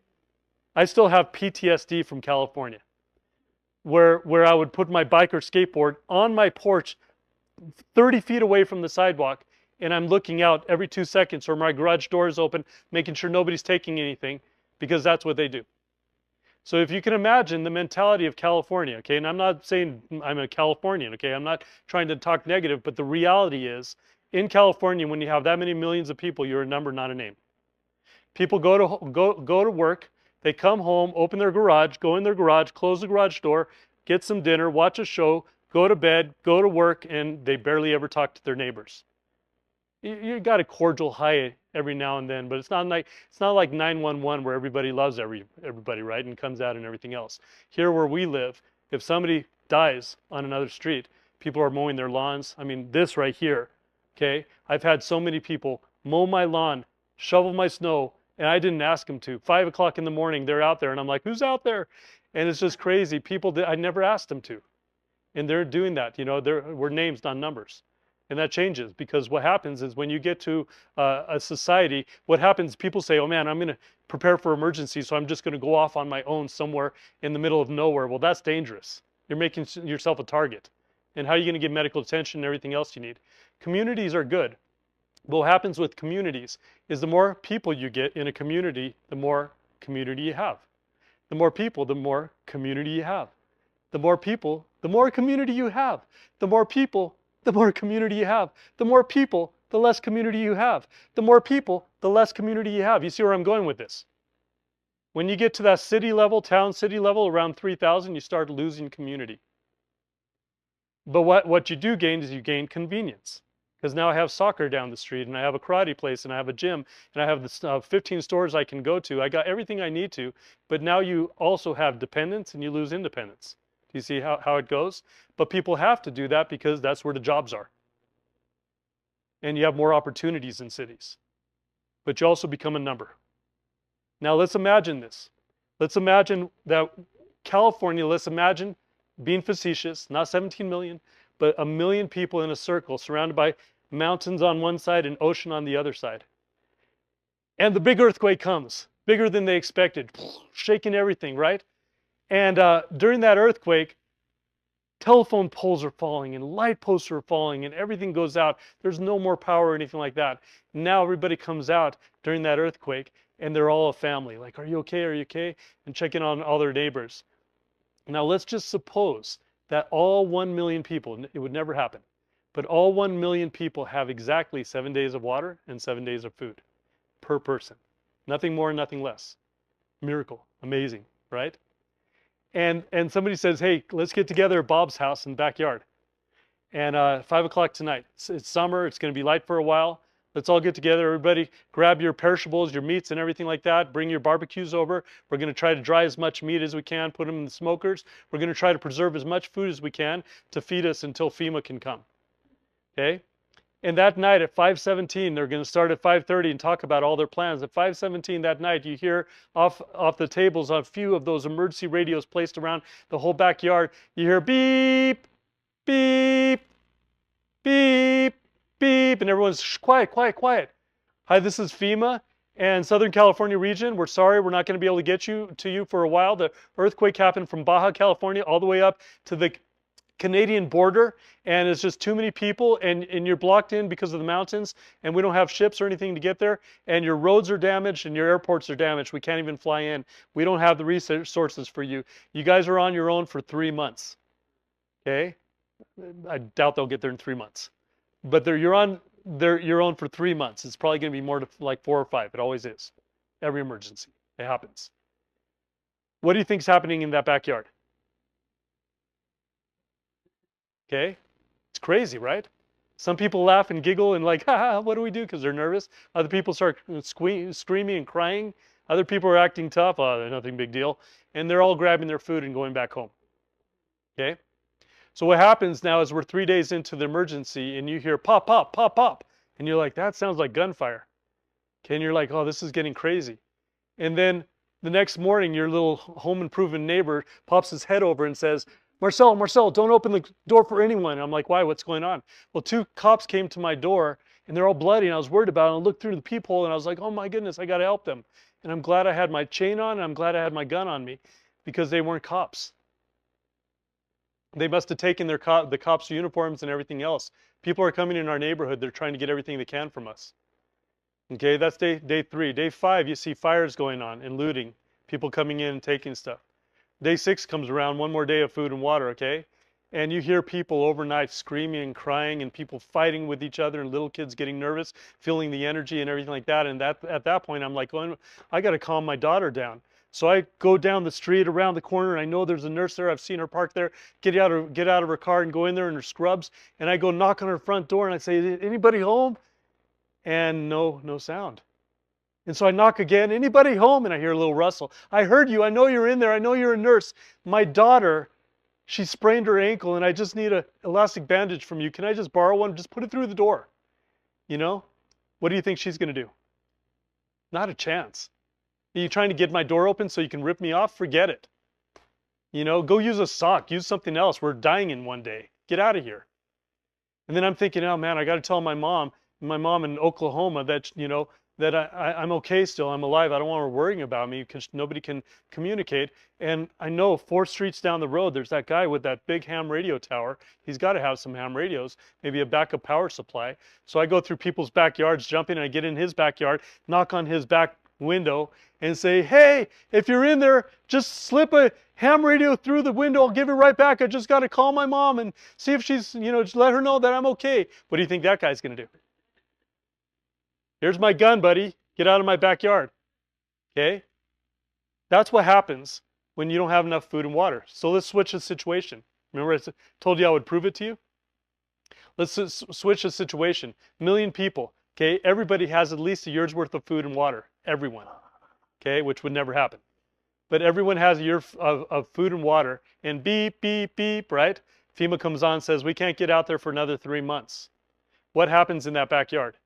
I still have PTSD from California. Where I would put my bike or skateboard on my porch 30 feet away from the sidewalk, and I'm looking out every 2 seconds, or my garage door is open, making sure nobody's taking anything, because that's what they do. So if you can imagine the mentality of California, okay, and I'm not saying I'm a Californian, okay, I'm not trying to talk negative, but the reality is, in California, when you have that many millions of people, you're a number, not a name. People go to work, they come home, open their garage, go in their garage, close the garage door, get some dinner, watch a show, go to bed, go to work, and they barely ever talk to their neighbors. You got a cordial hi every now and then, but it's not like 911 where everybody loves everybody, right, and comes out and everything else. Here where we live, if somebody dies on another street, people are mowing their lawns. I mean, this right here, okay? I've had so many people mow my lawn, shovel my snow, and I didn't ask them to. 5 o'clock in the morning, they're out there, and I'm like, who's out there? And it's just crazy. I never asked them to. And they're doing that. You know, we're names, not numbers. And that changes, because what happens is when you get to a society, what happens, people say, oh man, I'm going to prepare for emergency, so I'm just going to go off on my own somewhere in the middle of nowhere. Well, that's dangerous. You're making yourself a target. And how are you going to get medical attention and everything else you need? Communities are good. But what happens with communities is the more people you get in a community, the more community you have. The more people, the more community you have. The more people, the more community you have. The more people, the more community you have. The more people, the less community you have. The more people, the less community you have. You see where I'm going with this? When you get to that city level, town city level, around 3,000, you start losing community. But what you do gain is you gain convenience. Because now I have soccer down the street, and I have a karate place, and I have a gym, and I have the 15 stores I can go to. I got everything I need to, but now you also have dependence and you lose independence. Do you see how it goes? But people have to do that because that's where the jobs are. And you have more opportunities in cities. But you also become a number. Now let's imagine this. Let's imagine that California, let's imagine being facetious, not 17 million, but 1 million people in a circle surrounded by mountains on one side and ocean on the other side. And the big earthquake comes, bigger than they expected, shaking everything, right? And during that earthquake, telephone poles are falling and light posts are falling and everything goes out. There's no more power or anything like that. Now everybody comes out during that earthquake and they're all a family. Like, are you okay? Are you okay? And checking on all their neighbors. Now let's just suppose that all 1 million people, it would never happen, but all 1 million people have exactly 7 days of water and 7 days of food per person. Nothing more, nothing less. Miracle. Amazing, right? And somebody says, hey, let's get together at Bob's house in the backyard. And 5 o'clock tonight. It's summer. It's going to be light for a while. Let's all get together. Everybody grab your perishables, your meats and everything like that. Bring your barbecues over. We're going to try to dry as much meat as we can, put them in the smokers. We're going to try to preserve as much food as we can to feed us until FEMA can come. Okay? And that night at 5:17, they're going to start at 5:30 and talk about all their plans. At 5:17 that night, you hear off the tables a few of those emergency radios placed around the whole backyard. You hear beep, beep, beep, beep, and everyone's quiet, quiet, quiet. Hi, this is FEMA and Southern California region. We're sorry, we're not going to be able to get to you for a while. The earthquake happened from Baja California all the way up to the Canadian border, and it's just too many people, and you're blocked in because of the mountains, and we don't have ships or anything to get there, and your roads are damaged and your airports are damaged. We can't even fly in. We don't have the resources for you. You guys are on your own for 3 months. Okay? I doubt they'll get there in 3 months. But you're on your own for 3 months. It's probably going to be more to like 4 or 5. It always is. Every emergency. It happens. What do you think is happening in that backyard? Okay? It's crazy, right? Some people laugh and giggle and like, ha, what do we do? Because they're nervous. Other people start screaming and crying. Other people are acting tough. Oh, there's nothing big deal. And they're all grabbing their food and going back home. Okay? So what happens now is we're 3 days into the emergency and you hear pop, pop, pop, pop. And you're like, that sounds like gunfire. Okay, and you're like, oh, this is getting crazy. And then the next morning, your little home improvement neighbor pops his head over and says, Marcello, don't open the door for anyone. I'm like, why? What's going on? Well, 2 cops came to my door and they're all bloody and I was worried about it. I looked through the peephole and I was like, oh my goodness, I got to help them. And I'm glad I had my chain on and I'm glad I had my gun on me because they weren't cops. They must have taken the cops' uniforms and everything else. People are coming in our neighborhood. They're trying to get everything they can from us. Okay, that's day 3. Day 5, you see fires going on and looting. People coming in and taking stuff. Day 6 comes around, one more day of food and water, okay? And you hear people overnight screaming and crying and people fighting with each other and little kids getting nervous, feeling the energy and everything like that. And at that point, I'm like, I got to calm my daughter down. So I go down the street around the corner and I know there's a nurse there. I've seen her parked there. Get out of her car and go in there in her scrubs. And I go knock on her front door and I say, anybody home? And no sound. And so I knock again, anybody home? And I hear a little rustle. I heard you, I know you're in there, I know you're a nurse. My daughter, she sprained her ankle and I just need an elastic bandage from you. Can I just borrow one? Just put it through the door. You know? What do you think she's going to do? Not a chance. Are you trying to get my door open so you can rip me off? Forget it. You know, go use a sock, use something else. We're dying in one day. Get out of here. And then I'm thinking, oh man, I got to tell my mom in Oklahoma that, you know, that I'm okay still, I'm alive. I don't want her worrying about me because nobody can communicate. And I know 4 streets down the road, there's that guy with that big ham radio tower. He's got to have some ham radios, maybe a backup power supply. So I go through people's backyards, jump in, and I get in his backyard, knock on his back window and say, hey, if you're in there, just slip a ham radio through the window. I'll give it right back. I just got to call my mom and see if she's, you know, just let her know that I'm okay. What do you think that guy's going to do? Here's my gun, buddy. Get out of my backyard. Okay? That's what happens when you don't have enough food and water. So let's switch the situation. Remember I told you I would prove it to you? Let's switch the situation. 1 million people. Okay? Everybody has at least a year's worth of food and water. Everyone. Okay? Which would never happen. But everyone has a year of food and water. And beep, beep, beep, right? FEMA comes on and says, we can't get out there for another 3 months. What happens in that backyard?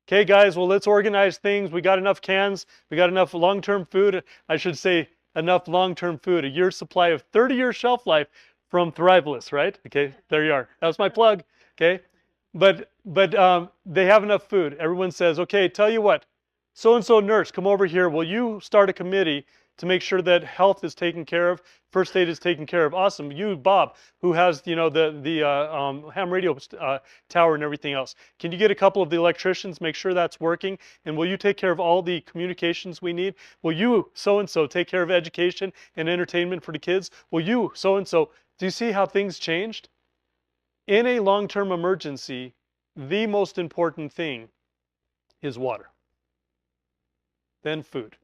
Okay, guys, well, let's organize things. We got enough cans. We got enough long-term food. I should say enough long-term food. A year's supply of 30-year shelf life from Thrivalist, right? Okay, there you are. That was my plug, okay? But they have enough food. Everyone says, okay, tell you what, so-and-so nurse, come over here. Will you start a committee to make sure that health is taken care of, first aid is taken care of? Awesome. You, Bob, who has, you know, the ham radio tower and everything else. Can you get a couple of the electricians, make sure that's working? And will you take care of all the communications we need? Will you, so-and-so, take care of education and entertainment for the kids? Will you, so-and-so? Do you see how things changed? In a long-term emergency, the most important thing is water. Then food.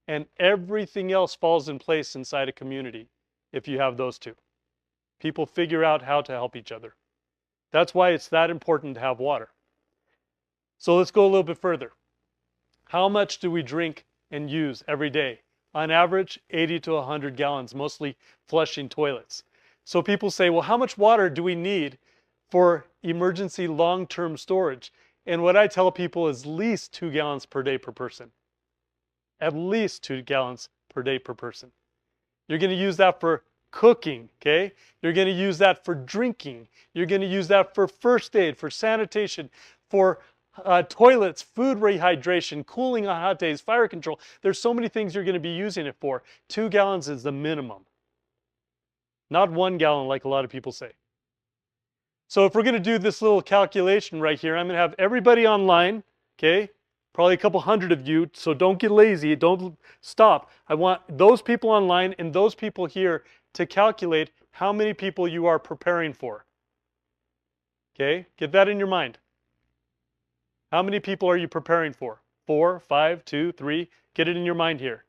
And everything else falls in place inside a community if you have those two. People figure out how to help each other. That's why it's that important to have water. So let's go a little bit further. How much do we drink and use every day? On average, 80 to 100 gallons, mostly flushing toilets. So people say, well, how much water do we need for emergency long-term storage? And what I tell people is at least 2 gallons per day per person. At least 2 gallons per day per person. You're going to use that for cooking, okay? You're going to use that for drinking. You're going to use that for first aid, for sanitation, for toilets, food rehydration, cooling on hot days, fire control. There's so many things you're going to be using it for. 2 gallons is the minimum. Not 1 gallon like a lot of people say. So if we're going to do this little calculation right here, I'm going to have everybody online, okay? Probably a couple hundred of you, so don't get lazy, don't stop. I want those people online and those people here to calculate how many people you are preparing for. Okay, get that in your mind. How many people are you preparing for? 4, 5, 2, 3, get it in your mind here.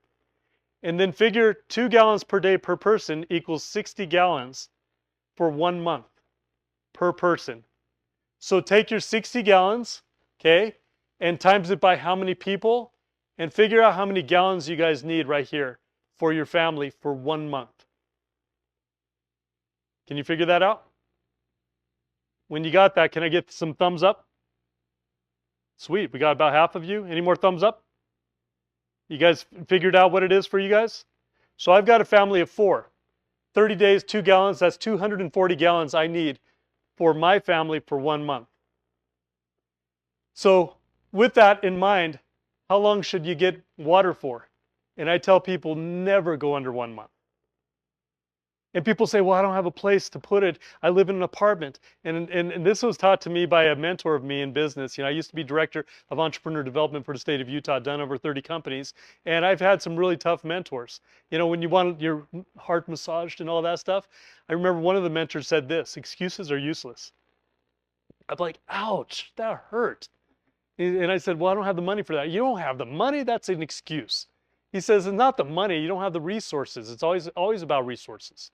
And then figure 2 gallons per day per person equals 60 gallons for 1 month per person. So take your 60 gallons, okay, and times it by how many people, and figure out how many gallons you guys need right here for your family for 1 month. Can you figure that out? When you got that, can I get some thumbs up? Sweet, we got about half of you. Any more thumbs up? You guys figured out what it is for you guys? So I've got a family of 4. 30 days, 2 gallons, that's 240 gallons I need for my family for 1 month. So with that in mind, how long should you get water for? And I tell people never go under 1 month. And people say, well, I don't have a place to put it. I live in an apartment. And this was taught to me by a mentor of me in business. You know, I used to be director of entrepreneur development for the state of Utah, done over 30 companies. And I've had some really tough mentors. You know, when you want your heart massaged and all that stuff, I remember one of the mentors said this: excuses are useless. I'm like, ouch, that hurt. And I said, well, I don't have the money for that. You don't have the money? That's an excuse. He says, it's not the money. You don't have the resources. It's always about resources.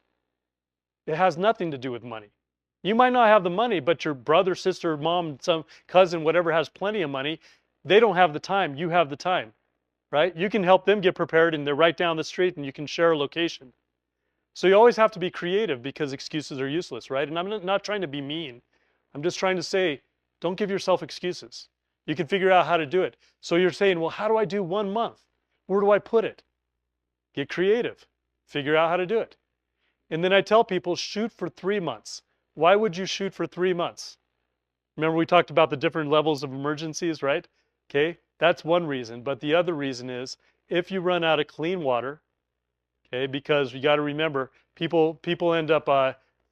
It has nothing to do with money. You might not have the money, but your brother, sister, mom, some cousin, whatever has plenty of money. They don't have the time. You have the time, right? You can help them get prepared, and they're right down the street, and you can share a location. So you always have to be creative because excuses are useless, right? And I'm not trying to be mean. I'm just trying to say, don't give yourself excuses. You can figure out how to do it. So you're saying, well, how do I do 1 month? Where do I put it? Get creative. Figure out how to do it. And then I tell people, shoot for 3 months. Why would you shoot for 3 months? Remember we talked about the different levels of emergencies, right? Okay, that's one reason. But the other reason is if you run out of clean water, okay, because you got to remember, people end up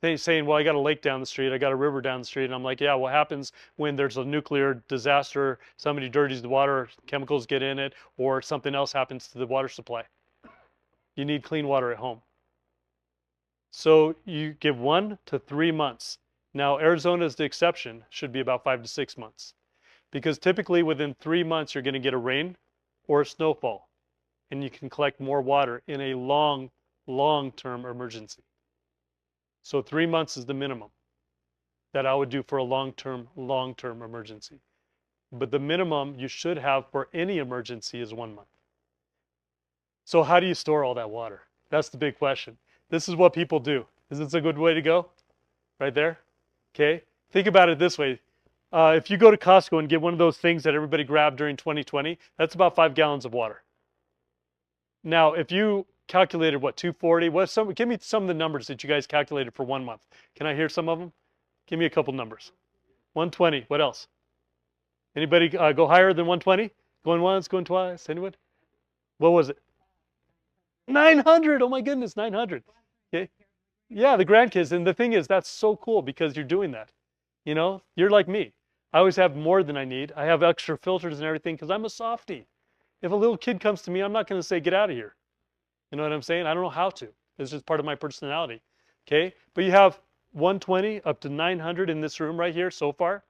saying, well, I got a lake down the street, I got a river down the street. And I'm like, yeah, what happens when there's a nuclear disaster, somebody dirties the water, chemicals get in it, or something else happens to the water supply? You need clean water at home. So you give 1 to 3 months. Now, Arizona is the exception, should be about 5 to 6 months. Because typically within 3 months, you're going to get a rain or a snowfall. And you can collect more water in a long-term emergency. So 3 months is the minimum that I would do for a long-term emergency. But the minimum you should have for any emergency is 1 month. So how do you store all that water? That's the big question. This is what people do. Is this a good way to go? Right there? Okay. Think about it this way. If you go to Costco and get one of those things that everybody grabbed during 2020, that's about 5 gallons of water. Now, if you calculated what, 240, give me some of the numbers that you guys calculated for 1 month. Can I hear some of them? Give me a couple numbers. 120, what else? Anybody go higher than 120? Going once, going twice, anyone? What was it? 900, oh my goodness, 900. Okay. Yeah, the grandkids. And the thing is, that's so cool because you're doing that. You know, you're like me. I always have more than I need. I have extra filters and everything because I'm a softie. If a little kid comes to me, I'm not going to say, get out of here. You know what I'm saying? I don't know how to. It's just part of my personality. Okay. But you have 120 up to 900 in this room right here so far.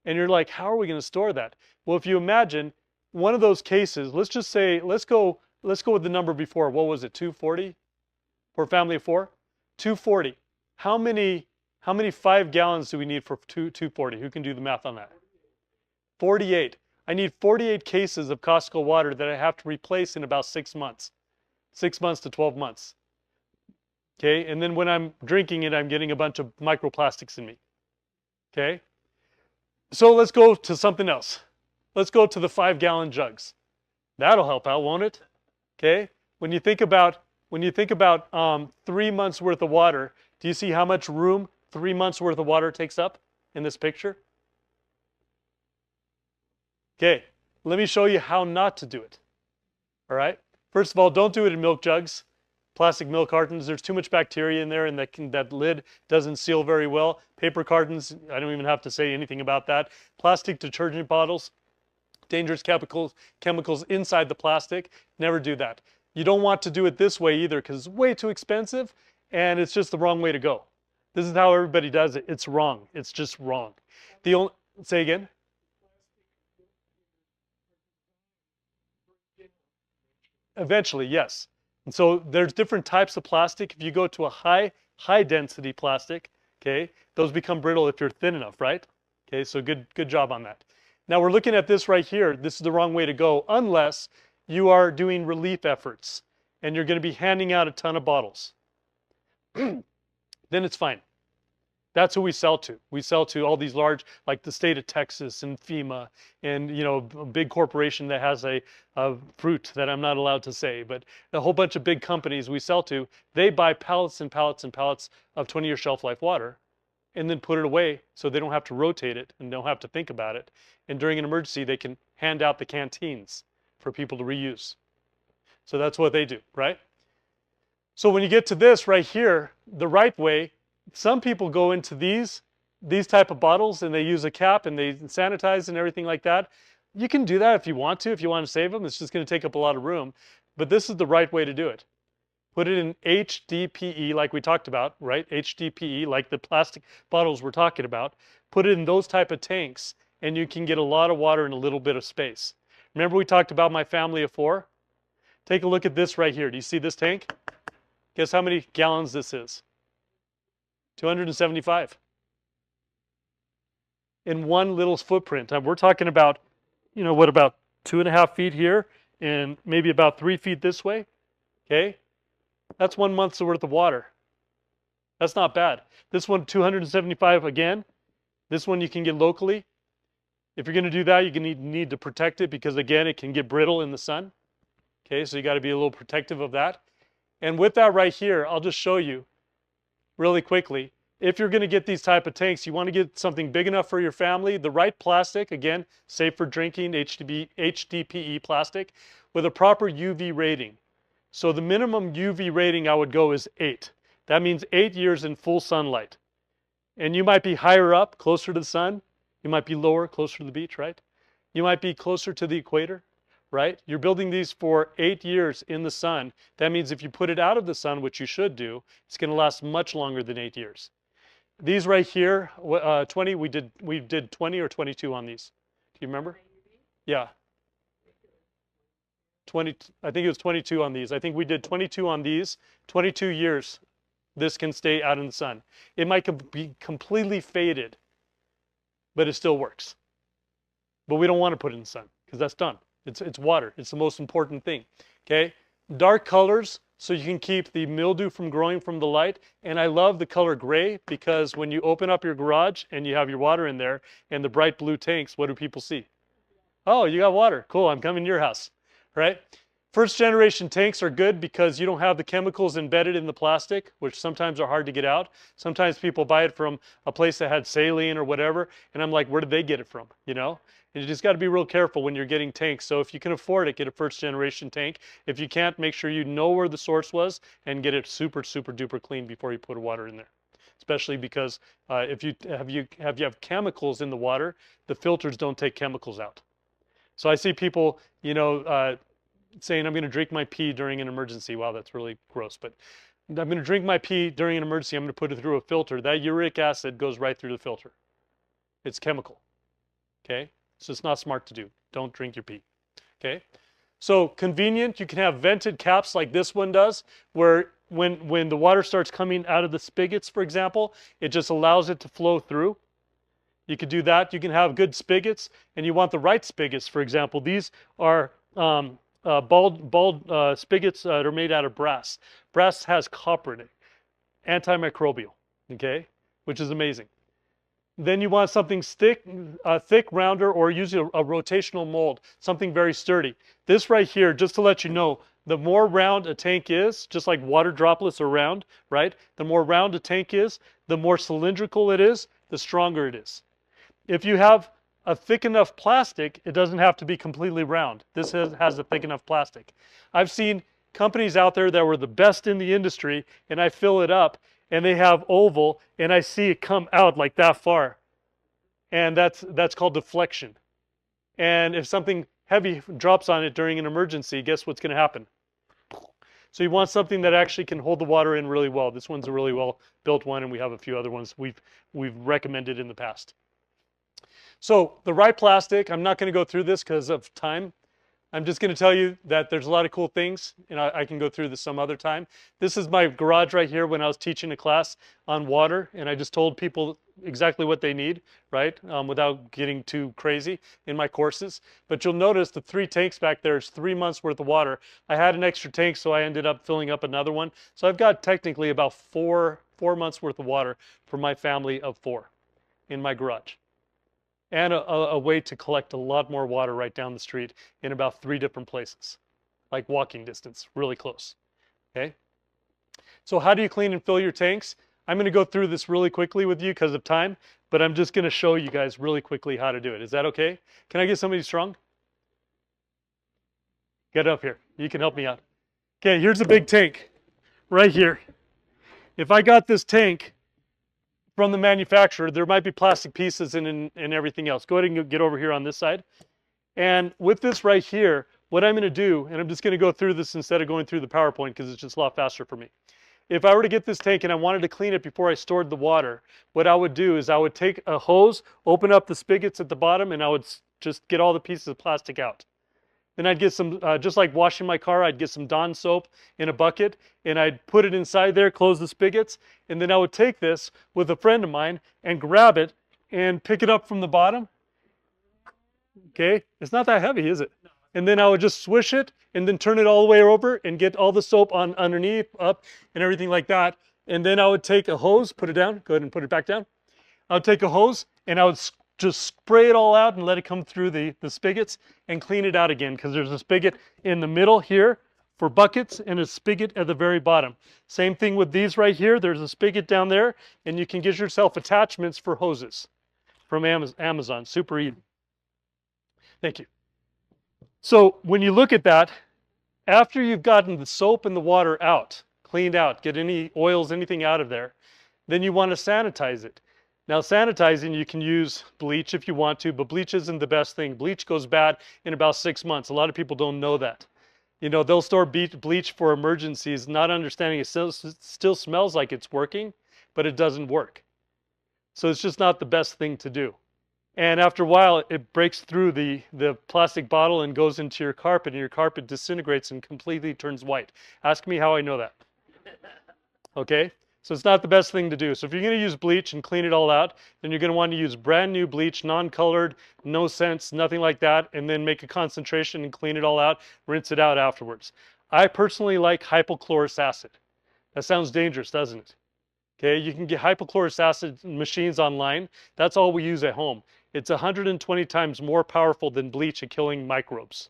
And you're like, how are we going to store that? Well, if you imagine one of those cases, let's just say, let's go with the number before. What was it? 240 for a family of 4? 240. How many 5 gallons do we need for 240? Who can do the math on that? 48. I need 48 cases of Costco water that I have to replace in about 6 months. 6 months to 12 months. Okay, and then when I'm drinking it, I'm getting a bunch of microplastics in me. Okay, so let's go to something else. Let's go to the 5-gallon jugs. That'll help out, won't it? Okay, when you think about 3 months worth of water, do you see how much room 3 months worth of water takes up in this picture? Okay, let me show you how not to do it. All right, first of all, don't do it in milk jugs. Plastic milk cartons, there's too much bacteria in there, and that lid doesn't seal very well. Paper cartons, I don't even have to say anything about that. Plastic detergent bottles, dangerous chemicals inside the plastic. Never do that. You don't want to do it this way either because it's way too expensive and it's just the wrong way to go. This is how everybody does it. It's wrong. It's just wrong. Say again? Eventually, yes. And so there's different types of plastic. If you go to a high density plastic, okay, those become brittle if you're thin enough, right? Okay, so good job on that. Now we're looking at this right here. This is the wrong way to go unless you are doing relief efforts and you're going to be handing out a ton of bottles. Then it's fine. That's who we sell to. We sell to all these large, like the state of Texas and FEMA, and a big corporation that has a fruit that I'm not allowed to say, but a whole bunch of big companies we sell to. They buy pallets and pallets and pallets of 20-year shelf life water, and then put it away so they don't have to rotate it and don't have to think about it. And during an emergency, they can hand out the canteens for people to reuse. So that's what they do, right? So when you get to this right here, the right way. Some people go into these type of bottles and they use a cap and they sanitize and everything like that. You can do that if you want to save them. It's just going to take up a lot of room. But this is the right way to do it. Put it in HDPE like we talked about, right? HDPE, like the plastic bottles we're talking about. Put it in those type of tanks and you can get a lot of water in a little bit of space. Remember we talked about my family of 4? Take a look at this right here. Do you see this tank? Guess how many gallons this is? 275 in one little footprint. We're talking about, what, about 2.5 feet here and maybe about 3 feet this way. Okay, that's 1 month's worth of water. That's not bad. This one, 275 again. This one you can get locally. If you're going to do that, you're going to need to protect it because again, it can get brittle in the sun. Okay, so you got to be a little protective of that. And with that right here, I'll just show you really quickly. If you're going to get these type of tanks, you want to get something big enough for your family, the right plastic, again, safe for drinking, HDPE plastic, with a proper UV rating. So the minimum UV rating I would go is 8. That means 8 years in full sunlight. And you might be higher up, closer to the sun. You might be lower, closer to the beach, right? You might be closer to the equator. Right? You're building these for 8 years in the sun. That means if you put it out of the sun, which you should do, it's going to last much longer than 8 years. These right here, 20, we did 20 or 22 on these. Do you remember? Yeah. 20, I think it was 22 on these. I think we did 22 on these, 22 years. This can stay out in the sun. It might be completely faded, but it still works. But we don't want to put it in the sun because that's done. It's water. It's the most important thing. Okay? Dark colors so you can keep the mildew from growing from the light. And I love the color gray because when you open up your garage and you have your water in there and the bright blue tanks, what do people see? Oh, you got water. Cool. I'm coming to your house. Right? First generation tanks are good because you don't have the chemicals embedded in the plastic, which sometimes are hard to get out. Sometimes people buy it from a place that had saline or whatever. And I'm like, where did they get it from? And you just got to be real careful when you're getting tanks. So if you can afford it, get a first generation tank. If you can't, make sure you know where the source was and get it super, super duper clean before you put water in there. Especially because if you have chemicals in the water, the filters don't take chemicals out. So I see people, saying I'm going to drink my pee during an emergency. Wow, that's really gross. But I'm going to drink my pee during an emergency. I'm going to put it through a filter. That uric acid goes right through the filter. It's chemical. Okay? So it's not smart to do. Don't drink your pee. Okay? So convenient. You can have vented caps like this one does, where when the water starts coming out of the spigots, for example, it just allows it to flow through. You could do that. You can have good spigots, and you want the right spigots. For example, these are bald spigots that are made out of brass. Brass has copper in it, antimicrobial, okay, which is amazing. Then you want something thick, rounder, or usually a rotational mold, something very sturdy. This right here, just to let you know, the more round a tank is, just like water droplets are round, right? The more round a tank is, the more cylindrical it is, the stronger it is. If you have a thick enough plastic, it doesn't have to be completely round. This has a thick enough plastic. I've seen companies out there that were the best in the industry, and I fill it up, and they have oval, and I see it come out like that far. And that's called deflection. And if something heavy drops on it during an emergency, guess what's going to happen? So you want something that actually can hold the water in really well. This one's a really well built one, and we have a few other ones we've recommended in the past. So the right plastic, I'm not going to go through this because of time. I'm just going to tell you that there's a lot of cool things, and I can go through this some other time. This is my garage right here when I was teaching a class on water, and I just told people exactly what they need, right, without getting too crazy in my courses. But you'll notice the 3 tanks back there is 3 months worth of water. I had an extra tank, so I ended up filling up another one. So I've got technically about four months worth of water for my family of 4 in my garage. And a way to collect a lot more water right down the street in about 3 different places, like walking distance, really close, okay? So how do you clean and fill your tanks? I'm gonna go through this really quickly with you because of time, but I'm just gonna show you guys really quickly how to do it. Is that okay? Can I get somebody strong? Get up here, you can help me out. Okay, here's a big tank, right here. If I got this tank from the manufacturer, there might be plastic pieces and everything else. Go ahead and get over here on this side. And with this right here, what I'm going to do, and I'm just going to go through this instead of going through the PowerPoint because it's just a lot faster for me. If I were to get this tank and I wanted to clean it before I stored the water, what I would do is I would take a hose, open up the spigots at the bottom, and I would just get all the pieces of plastic out. Then I'd get some, just like washing my car, I'd get some Dawn soap in a bucket, and I'd put it inside there, close the spigots, and then I would take this with a friend of mine and grab it and pick it up from the bottom. Okay, it's not that heavy, is it? And then I would just swish it and then turn it all the way over and get all the soap on underneath, up, and everything like that. And then I would take a hose, put it down, go ahead and put it back down. I would take a hose and I would just spray it all out and let it come through the spigots and clean it out again, because there's a spigot in the middle here for buckets and a spigot at the very bottom. Same thing with these right here. There's a spigot down there, and you can get yourself attachments for hoses from Amazon. Super easy. Thank you. So when you look at that, after you've gotten the soap and the water out, cleaned out, get any oils, anything out of there, then you want to sanitize it. Now, sanitizing, you can use bleach if you want to, but bleach isn't the best thing. Bleach goes bad in about 6 months. A lot of people don't know that. You know, they'll store bleach for emergencies, not understanding it still smells like it's working, but it doesn't work. So it's just not the best thing to do. And after a while, it breaks through the plastic bottle and goes into your carpet, and your carpet disintegrates and completely turns white. Ask me how I know that. Okay? So it's not the best thing to do. So if you're going to use bleach and clean it all out, then you're going to want to use brand new bleach, non-colored, no scents, nothing like that, and then make a concentration and clean it all out, rinse it out afterwards. I personally like hypochlorous acid. That sounds dangerous, doesn't it? Okay, you can get hypochlorous acid machines online. That's all we use at home. It's 120 times more powerful than bleach at killing microbes.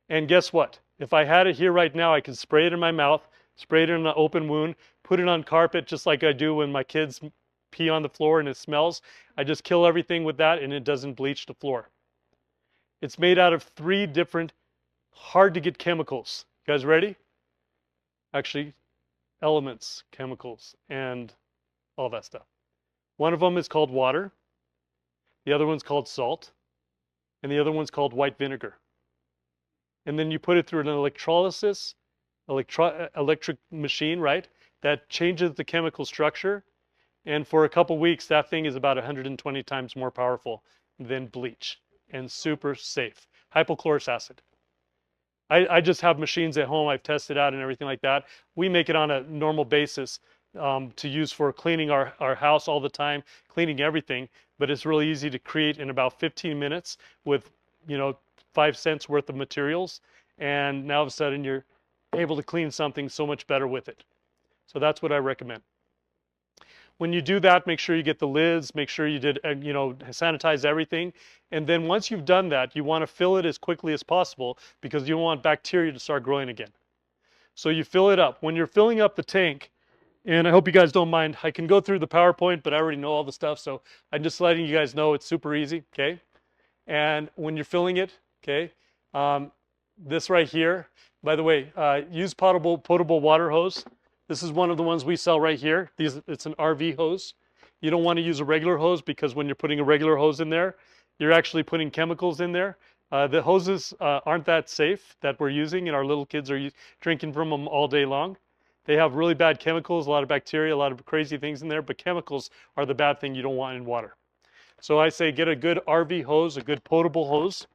And guess what? If I had it here right now, I could spray it in my mouth, spray it in an open wound, put it on carpet just like I do when my kids pee on the floor and it smells. I just kill everything with that and it doesn't bleach the floor. It's made out of 3 different hard to get chemicals. You guys ready? Actually, elements, chemicals, and all that stuff. One of them is called water. The other one's called salt. And the other one's called white vinegar. And then you put it through an electrolysis, electric machine, right? That changes the chemical structure. And for a couple weeks, that thing is about 120 times more powerful than bleach and super safe. Hypochlorous acid. I just have machines at home I've tested out and everything like that. We make it on a normal basis to use for cleaning our house all the time, cleaning everything. but it's really easy to create in about 15 minutes with, 5 cents worth of materials. And now all of a sudden you're able to clean something so much better with it. So that's what I recommend. When you do that, make sure you get the lids, make sure you did, sanitize everything. And then once you've done that, you want to fill it as quickly as possible because you don't want bacteria to start growing again. So you fill it up. When you're filling up the tank, and I hope you guys don't mind, I can go through the PowerPoint, but I already know all the stuff. So I'm just letting you guys know it's super easy, okay? And when you're filling it, okay, this right here, by the way, use potable water hose. This is one of the ones we sell right here. It's an RV hose. You don't want to use a regular hose because when you're putting a regular hose in there, you're actually putting chemicals in there. The hoses aren't that safe that we're using, and our little kids are drinking from them all day long. They have really bad chemicals, a lot of bacteria, a lot of crazy things in there, but chemicals are the bad thing you don't want in water. So I say get a good RV hose, a good potable hose.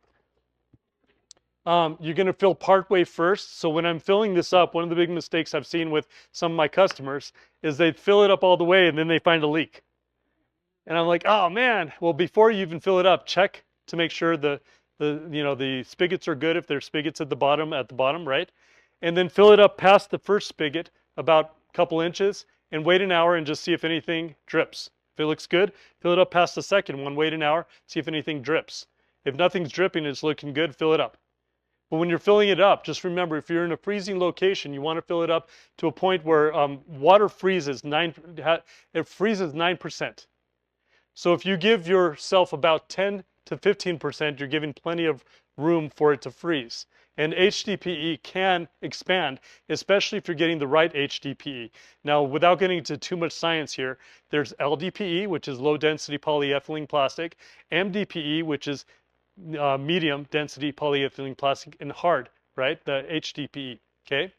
You're going to fill partway first. So when I'm filling this up, one of the big mistakes I've seen with some of my customers is they fill it up all the way and then they find a leak. And I'm like, oh man, well, before you even fill it up, check to make sure the spigots are good if there's spigots at the bottom, right? And then fill it up past the first spigot about a couple inches and wait an hour and just see if anything drips. If it looks good, fill it up past the second one, wait an hour, see if anything drips. If nothing's dripping, it's looking good, fill it up. But when you're filling it up, just remember, if you're in a freezing location, you want to fill it up to a point where water freezes 9%. So if you give yourself about 10 to 15%, you're giving plenty of room for it to freeze. And HDPE can expand, especially if you're getting the right HDPE. Now, without getting into too much science here, there's LDPE, which is low density polyethylene plastic, MDPE, which is medium density polyethylene plastic, and hard, right? The HDPE, okay?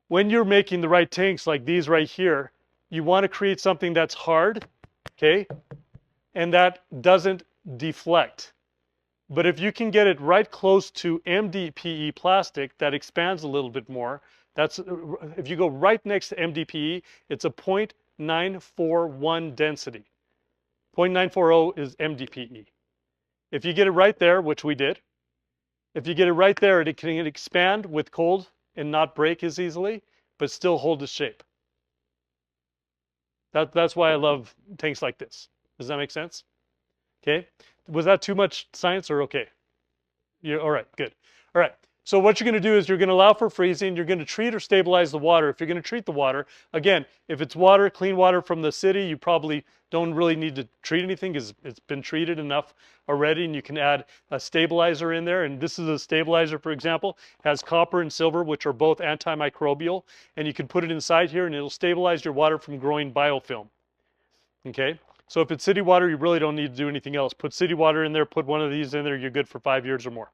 When you're making the right tanks like these right here, you want to create something that's hard, okay? And that doesn't deflect. But if you can get it right close to MDPE plastic that expands a little bit more, if you go right next to MDPE, it's a 0.941 density. 0.940 is MDPE. If you get it right there, which we did, if you get it right there, it can expand with cold and not break as easily, but still hold its shape. That's why I love tanks like this. Does that make sense? Okay. Was that too much science or okay? Yeah, all right, good. All right. So what you're going to do is you're going to allow for freezing. You're going to treat or stabilize the water. If you're going to treat the water, again, if it's water, clean water from the city, you probably don't really need to treat anything because it's been treated enough already, and you can add a stabilizer in there. And this is a stabilizer, for example, has copper and silver, which are both antimicrobial, and you can put it inside here and it'll stabilize your water from growing biofilm. Okay? So if it's city water, you really don't need to do anything else. Put city water in there, put one of these in there, you're good for 5 years or more.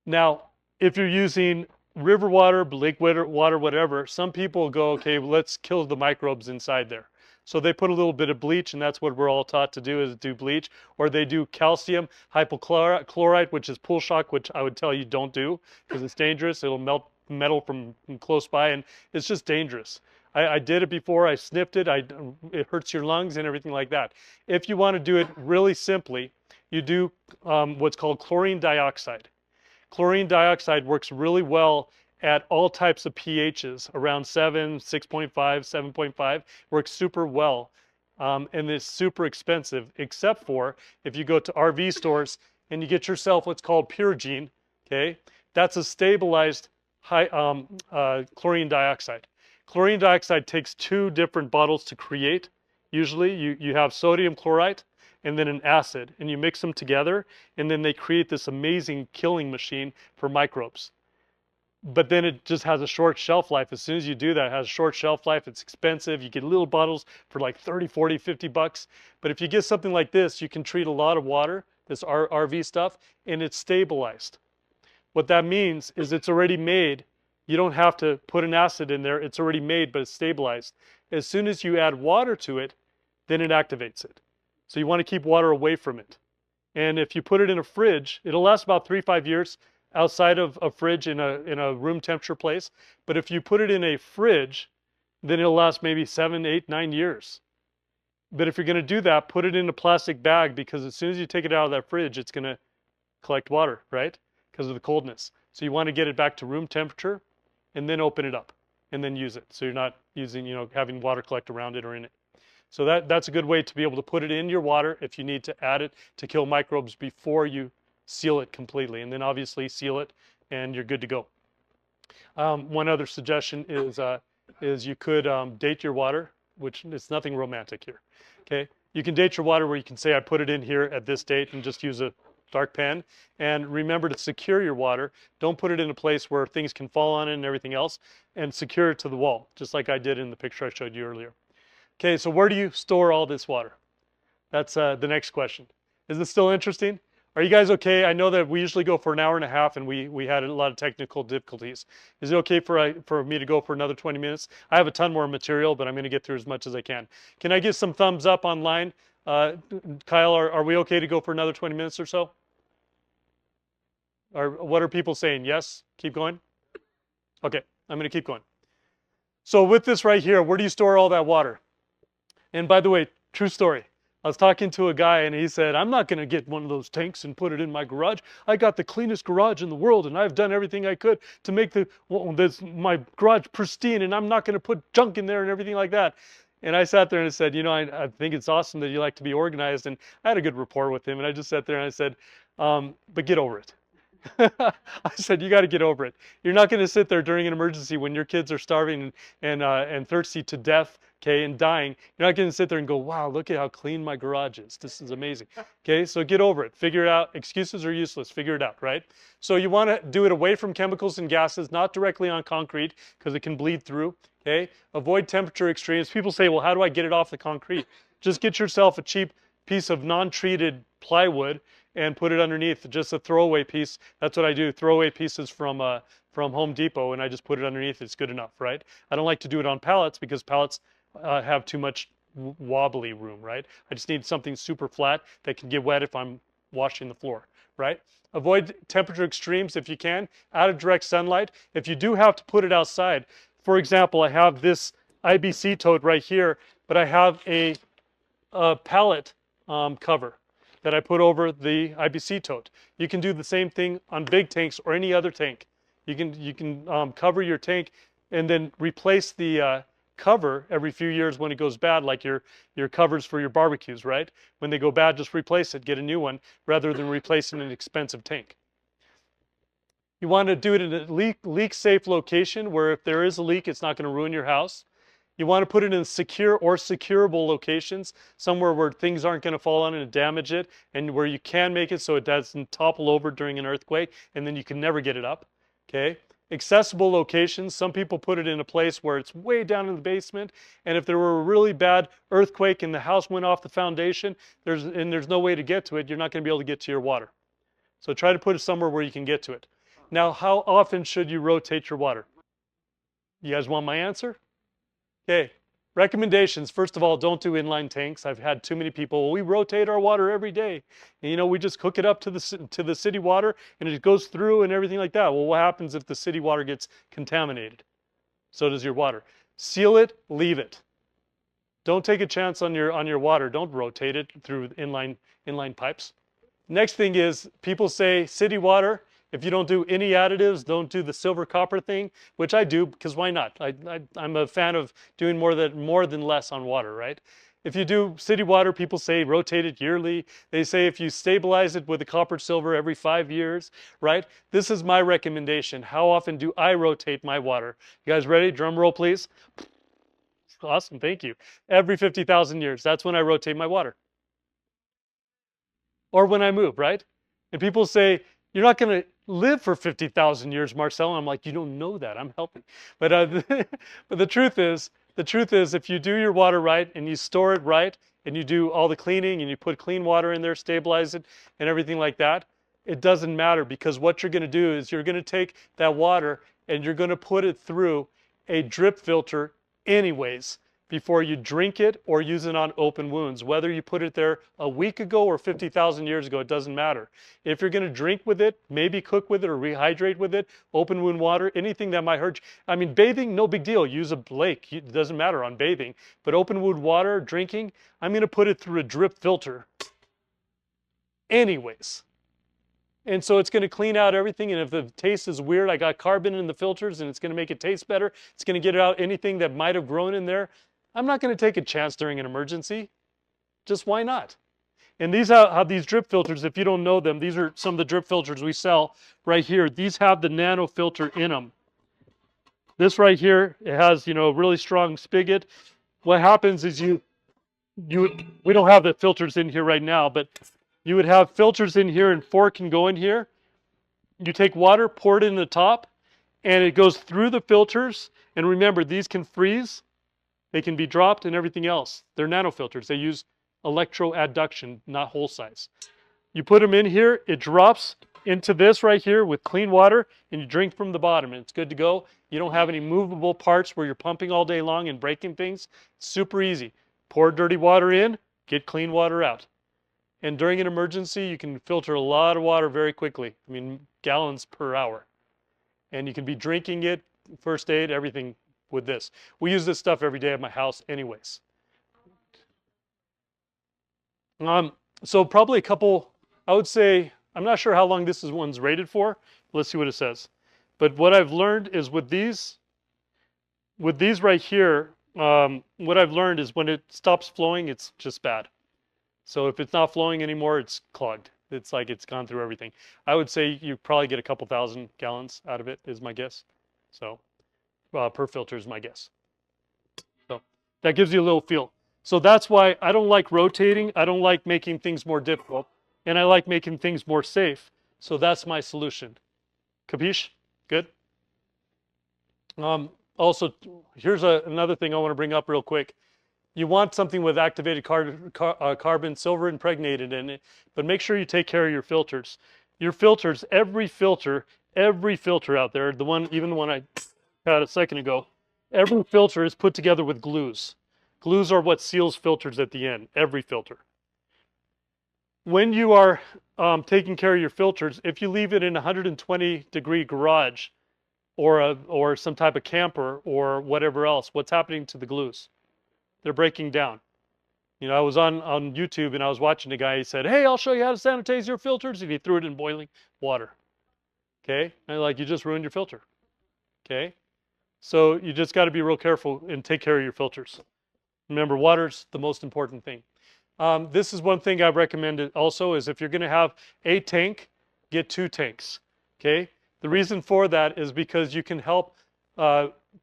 Now, if you're using river water, lake water, whatever, some people go, okay, well, let's kill the microbes inside there. So they put a little bit of bleach, and that's what we're all taught to do, is do bleach. Or they do calcium hypochlorite, which is pool shock, which I would tell you don't do because it's dangerous. It'll melt metal from close by, and it's just dangerous. I did it before. I sniffed it. It hurts your lungs and everything like that. If you want to do it really simply, you do what's called chlorine dioxide. Chlorine dioxide works really well at all types of pHs, around 7, 6.5, 7.5, works super well. And it's super expensive, except for if you go to RV stores and you get yourself what's called Purogene, okay? That's a stabilized high chlorine dioxide. Chlorine dioxide takes 2 different bottles to create. Usually you have sodium chloride and then an acid, and you mix them together, and then they create this amazing killing machine for microbes. But then it just has a short shelf life. As soon as you do that, it has a short shelf life. It's expensive. You get little bottles for like 30, 40, 50 bucks. But if you get something like this, you can treat a lot of water, this RV stuff, and it's stabilized. What that means is it's already made. You don't have to put an acid in there. It's already made, but it's stabilized. As soon as you add water to it, then it activates it. So you want to keep water away from it. And if you put it in a fridge, it'll last about 3-5 years outside of a fridge in a room temperature place. But if you put it in a fridge, then it'll last maybe 7, 8, 9 years. But if you're going to do that, put it in a plastic bag, because as soon as you take it out of that fridge, it's going to collect water, right? Because of the coldness. So you want to get it back to room temperature and then open it up and then use it. So you're not using, having water collect around it or in it. So that's a good way to be able to put it in your water if you need to add it to kill microbes before you seal it completely. And then obviously seal it and you're good to go. One other suggestion is you could date your water, which is nothing romantic here. Okay, you can date your water where you can say I put it in here at this date and just use a dark pen. And remember to secure your water. Don't put it in a place where things can fall on it and everything else, and secure it to the wall, just like I did in the picture I showed you earlier. Okay, so where do you store all this water? That's the next question. Is this still interesting? Are you guys okay? I know that we usually go for an hour and a half, and we had a lot of technical difficulties. Is it okay for me to go for another 20 minutes? I have a ton more material, but I'm going to get through as much as I can. Can I get some thumbs up online? Kyle, are we okay to go for another 20 minutes or so? Or what are people saying? Yes? Keep going? Okay, I'm going to keep going. So with this right here, where do you store all that water? And by the way, true story. I was talking to a guy and he said, I'm not going to get one of those tanks and put it in my garage. I got the cleanest garage in the world and I've done everything I could to make my garage pristine, and I'm not going to put junk in there and everything like that. And I sat there and I said, I think it's awesome that you like to be organized. And I had a good rapport with him. And I just sat there and I said, but get over it. I said, you got to get over it. You're not going to sit there during an emergency when your kids are starving and thirsty to death, okay, and dying. You're not going to sit there and go, wow, look at how clean my garage is. This is amazing. Okay, so get over it. Figure it out. Excuses are useless. Figure it out, right? So you want to do it away from chemicals and gases, not directly on concrete because it can bleed through, okay? Avoid temperature extremes. People say, well, how do I get it off the concrete? Just get yourself a cheap piece of non-treated plywood and put it underneath, just a throwaway piece. That's what I do, throwaway pieces from Home Depot, and I just put it underneath. It's good enough, right? I don't like to do it on pallets because pallets have too much wobbly room, right? I just need something super flat that can get wet if I'm washing the floor, right? Avoid temperature extremes if you can, out of direct sunlight. If you do have to put it outside, for example, I have this IBC tote right here, but I have a pallet cover that I put over the IBC tote. You can do the same thing on big tanks or any other tank. You can cover your tank and then replace the cover every few years when it goes bad, like your covers for your barbecues, right? When they go bad, just replace it, get a new one, rather than replacing an expensive tank. You want to do it in a leak-safe location where if there is a leak, it's not going to ruin your house. You want to put it in secure or securable locations, somewhere where things aren't going to fall on it and damage it, and where you can make it so it doesn't topple over during an earthquake, and then you can never get it up, okay? Accessible locations, some people put it in a place where it's way down in the basement, and if there were a really bad earthquake and the house went off the foundation, there's no way to get to it, you're not going to be able to get to your water. So try to put it somewhere where you can get to it. Now, how often should you rotate your water? You guys want my answer? Okay, recommendations. First of all, don't do inline tanks. I've had too many people, well, we rotate our water every day. And, we just hook it up to the city water and it goes through and everything like that. Well, what happens if the city water gets contaminated? So does your water. Seal it, leave it. Don't take a chance on your water. Don't rotate it through inline pipes. Next thing is, people say city water, if you don't do any additives, don't do the silver copper thing, which I do because why not? I'm a fan of doing more than less on water, right? If you do city water, people say rotate it yearly. They say if you stabilize it with a copper silver every 5 years, right? This is my recommendation. How often do I rotate my water? You guys ready? Drum roll, please. Awesome, thank you. Every 50,000 years, that's when I rotate my water. Or when I move, right? And people say, you're not going to live for 50,000 years, Marcello. I'm like, you don't know that. I'm helping. But but the truth is, if you do your water right and you store it right and you do all the cleaning and you put clean water in there, stabilize it and everything like that, it doesn't matter, because what you're going to do is you're going to take that water and you're going to put it through a drip filter anyways. before you drink it or use it on open wounds. Whether you put it there a week ago or 50,000 years ago, it doesn't matter. If you're going to drink with it, maybe cook with it or rehydrate with it, open wound water, anything that might hurt you. I mean, bathing, no big deal. Use a lake. It doesn't matter on bathing. But open wound water, drinking, I'm going to put it through a drip filter anyways. And so it's going to clean out everything. And if the taste is weird, I got carbon in the filters and it's going to make it taste better. It's going to get out anything that might have grown in there. I'm not going to take a chance during an emergency. Just why not? And these have these drip filters. If you don't know them, these are some of the drip filters we sell right here. These have the nano filter in them. This right here, it has, a really strong spigot. What happens is we don't have the filters in here right now, but you would have filters in here and 4 can go in here. You take water, pour it in the top, and it goes through the filters. And remember, these can freeze. They can be dropped and everything else. They're nanofilters. They use electroadduction, not whole size. You put them in here, it drops into this right here with clean water, and you drink from the bottom, and it's good to go. You don't have any movable parts where you're pumping all day long and breaking things. Super easy. Pour dirty water in, get clean water out. And during an emergency, you can filter a lot of water very quickly. I mean, gallons per hour. And you can be drinking it, first aid, everything with this. We use this stuff every day at my house anyways. So probably a couple, I would say, I'm not sure how long this one's rated for. Let's see what it says. But what I've learned is with these right here, what I've learned is when it stops flowing, it's just bad. So if it's not flowing anymore, it's clogged. It's like it's gone through everything. I would say you probably get a couple thousand gallons out of it is my guess. So per filter is my guess. So that gives you a little feel. So that's why I don't like rotating. I don't like making things more difficult. And I like making things more safe. So that's my solution. Capiche? Good? Also, here's another thing I want to bring up real quick. You want something with activated carbon, silver impregnated in it, but make sure you take care of your filters. Your filters, every filter out there, even the one I had a second ago, every filter is put together with glues. Glues are what seals filters at the end, every filter. When you are taking care of your filters, if you leave it in a 120-degree garage or some type of camper or whatever else, what's happening to the glues? They're breaking down. I was on YouTube and I was watching a guy. He said, "Hey, I'll show you how to sanitize your filters," and he threw it in boiling water. Okay, and you just ruined your filter. Okay, so you just got to be real careful and take care of your filters. Remember, water's the most important thing. This is one thing I've recommended also is if you're going to have a tank, get 2 tanks. Okay, the reason for that is because you can help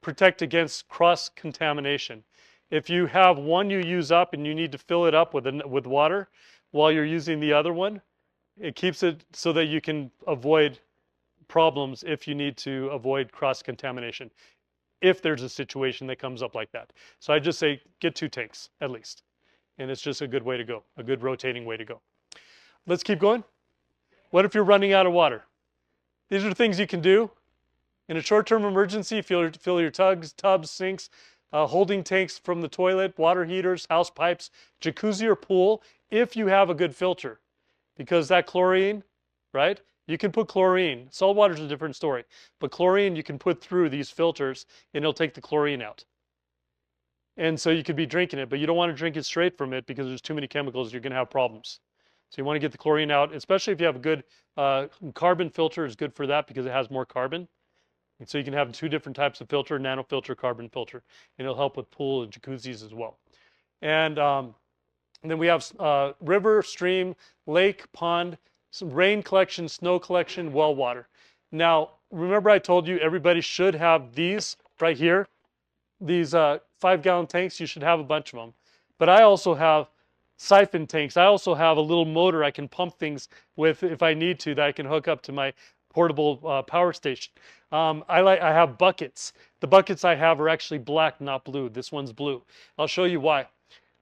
protect against cross-contamination. If you have one you use up and you need to fill it up with water while you're using the other one, it keeps it so that you can avoid problems if you need to avoid cross-contamination, if there's a situation that comes up like that. So I just say get 2 tanks at least. And it's just a good way to go, a good rotating way to go. Let's keep going. What if you're running out of water? These are things you can do. In a short-term emergency, fill your tubs, sinks, holding tanks from the toilet, water heaters, house pipes, jacuzzi or pool, if you have a good filter. Because that chlorine, right? You can put chlorine. Salt water is a different story. But chlorine you can put through these filters and it'll take the chlorine out. And so you could be drinking it, but you don't want to drink it straight from it because there's too many chemicals, you're going to have problems. So you want to get the chlorine out, especially if you have a good carbon filter is good for that because it has more carbon. And so you can have 2 different types of filter, nano filter, carbon filter, and it'll help with pool and jacuzzis as well. And then we have river, stream, lake, pond, some rain collection, snow collection, well water. Now, remember I told you everybody should have these right here. These 5-gallon tanks, you should have a bunch of them. But I also have siphon tanks. I also have a little motor I can pump things with if I need to that I can hook up to my portable power station. I have buckets. The buckets I have are actually black, not blue. This one's blue. I'll show you why.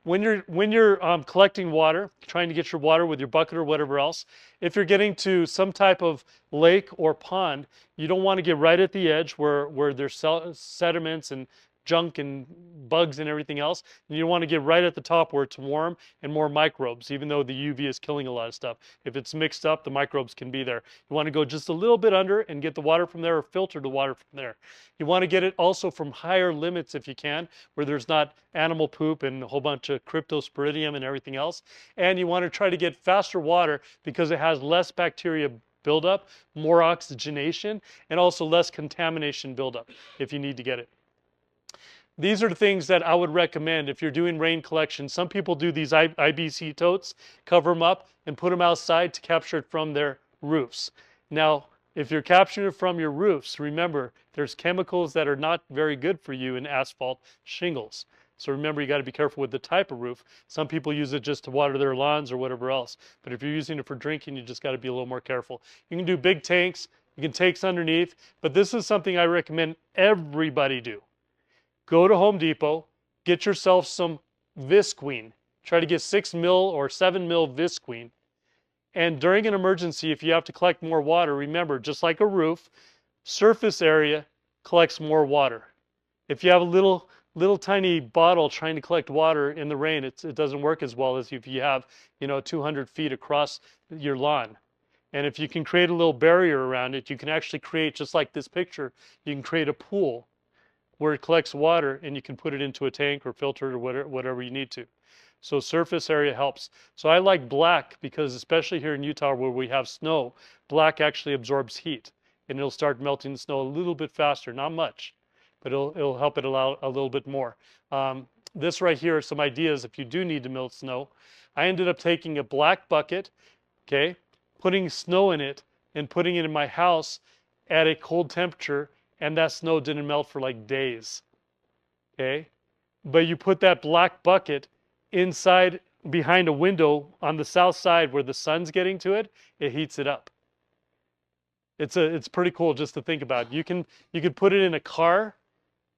When you're collecting water, trying to get your water with your bucket or whatever else, if you're getting to some type of lake or pond, you don't want to get right at the edge where there's sediments and junk and bugs and everything else. And you want to get right at the top where it's warm and more microbes, even though the UV is killing a lot of stuff. If it's mixed up, the microbes can be there. You want to go just a little bit under and get the water from there, or filter the water from there. You want to get it also from higher limits if you can, where there's not animal poop and a whole bunch of cryptosporidium and everything else. And you want to try to get faster water because it has less bacteria buildup, more oxygenation, and also less contamination buildup if you need to get it. These are the things that I would recommend if you're doing rain collection. Some people do these IBC totes, cover them up, and put them outside to capture it from their roofs. Now, if you're capturing it from your roofs, remember, there's chemicals that are not very good for you in asphalt shingles. So remember, you got to be careful with the type of roof. Some people use it just to water their lawns or whatever else. But if you're using it for drinking, you just got to be a little more careful. You can do big tanks. You can tanks underneath. But this is something I recommend everybody do. Go to Home Depot. Get yourself some Visqueen. Try to get 6 mil or 7 mil Visqueen. And during an emergency, if you have to collect more water, remember, just like a roof, surface area collects more water. If you have a little tiny bottle trying to collect water in the rain, it doesn't work as well as if you have, 200 feet across your lawn. And if you can create a little barrier around it, you can actually create, just like this picture, you can create a pool where it collects water and you can put it into a tank or filter it or whatever you need to. So surface area helps. So I like black because especially here in Utah where we have snow, black actually absorbs heat and it'll start melting the snow a little bit faster, not much, but it'll help it allow a little bit more. This right here are some ideas if you do need to melt snow. I ended up taking a black bucket, okay, putting snow in it and putting it in my house at a cold temperature, and that snow didn't melt for like days, okay? But you put that black bucket inside behind a window on the south side where the sun's getting to it, it heats it up. It's pretty cool just to think about. You could put it in a car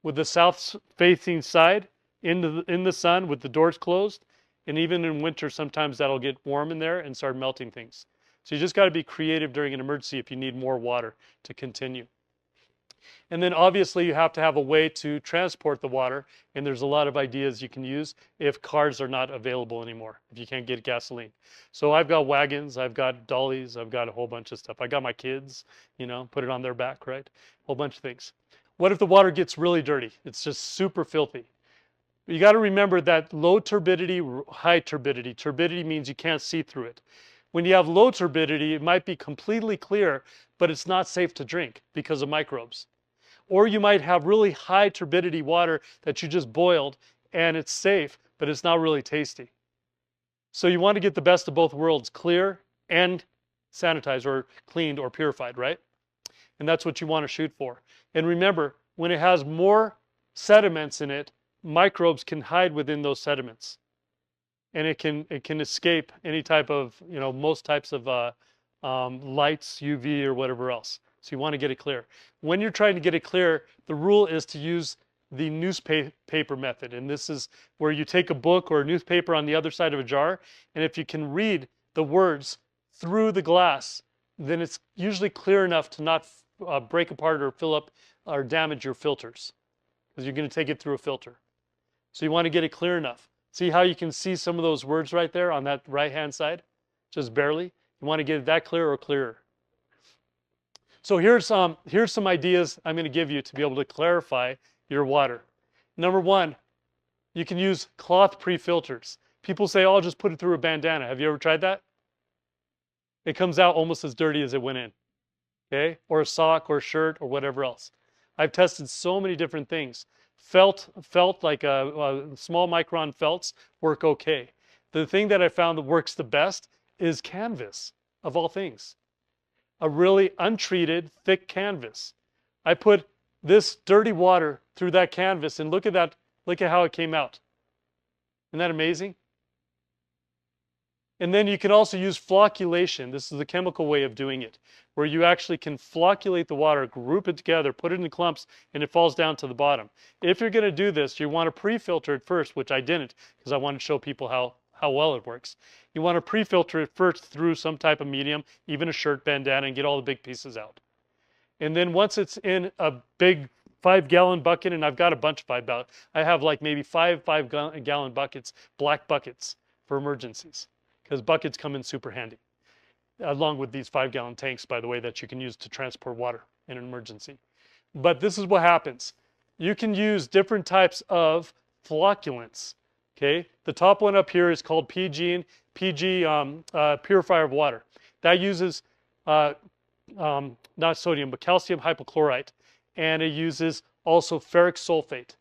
with the south facing side in the sun with the doors closed, and even in winter sometimes that'll get warm in there and start melting things. So you just got to be creative during an emergency if you need more water to continue. And then obviously you have to have a way to transport the water, and there's a lot of ideas you can use if cars are not available anymore, if you can't get gasoline. So I've got wagons, I've got dollies, I've got a whole bunch of stuff. I got my kids, put it on their back, right? A whole bunch of things. What if the water gets really dirty? It's just super filthy. You got to remember that low turbidity, high turbidity. Turbidity means you can't see through it. When you have low turbidity, it might be completely clear, but it's not safe to drink because of microbes. Or you might have really high turbidity water that you just boiled and it's safe, but it's not really tasty. So you want to get the best of both worlds, clear and sanitized or cleaned or purified, right? And that's what you want to shoot for. And remember, when it has more sediments in it, microbes can hide within those sediments. And it can escape any type of, most types of lights, UV or whatever else. So you want to get it clear. When you're trying to get it clear, the rule is to use the newspaper method. And this is where you take a book or a newspaper on the other side of a jar, and if you can read the words through the glass, then it's usually clear enough to not break apart or fill up or damage your filters, because you're going to take it through a filter. So you want to get it clear enough. See how you can see some of those words right there on that right-hand side? Just barely. You want to get it that clear or clearer. So here's some ideas I'm going to give you to be able to clarify your water. Number one, you can use cloth pre-filters. People say, oh, I'll just put it through a bandana. Have you ever tried that? It comes out almost as dirty as it went in. Okay? Or a sock or a shirt or whatever else. I've tested so many different things. Felt like a small micron felts work okay. The thing that I found that works the best is canvas, of all things. A really untreated, thick canvas. I put this dirty water through that canvas and look at that, look at how it came out. Isn't that amazing? And then you can also use flocculation. This is the chemical way of doing it, where you actually can flocculate the water, group it together, put it in clumps, and it falls down to the bottom. If you're going to do this, you want to pre-filter it first, which I didn't, because I wanted to show people how well it works. You want to pre-filter it first through some type of medium, even a shirt bandana, and get all the big pieces out. And then once it's in a big 5-gallon bucket, and I've got a bunch of I have like maybe five gallon buckets, black buckets for emergencies, because buckets come in super handy, along with these 5-gallon tanks, by the way, that you can use to transport water in an emergency. But this is what happens. You can use different types of flocculants. Okay, the top one up here is called PG purifier of water. That uses not sodium, but calcium hypochlorite, and it uses also ferric sulfate.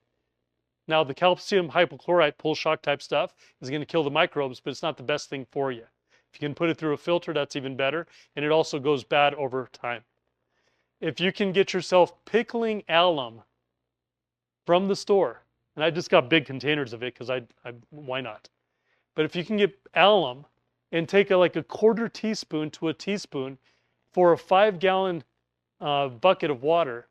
Now, the calcium hypochlorite pull shock type stuff is going to kill the microbes, but it's not the best thing for you. If you can put it through a filter, that's even better, and it also goes bad over time. If you can get yourself pickling alum from the store, and I just got big containers of it because why not? But if you can get alum and take like a quarter teaspoon to a teaspoon for a 5-gallon bucket of water,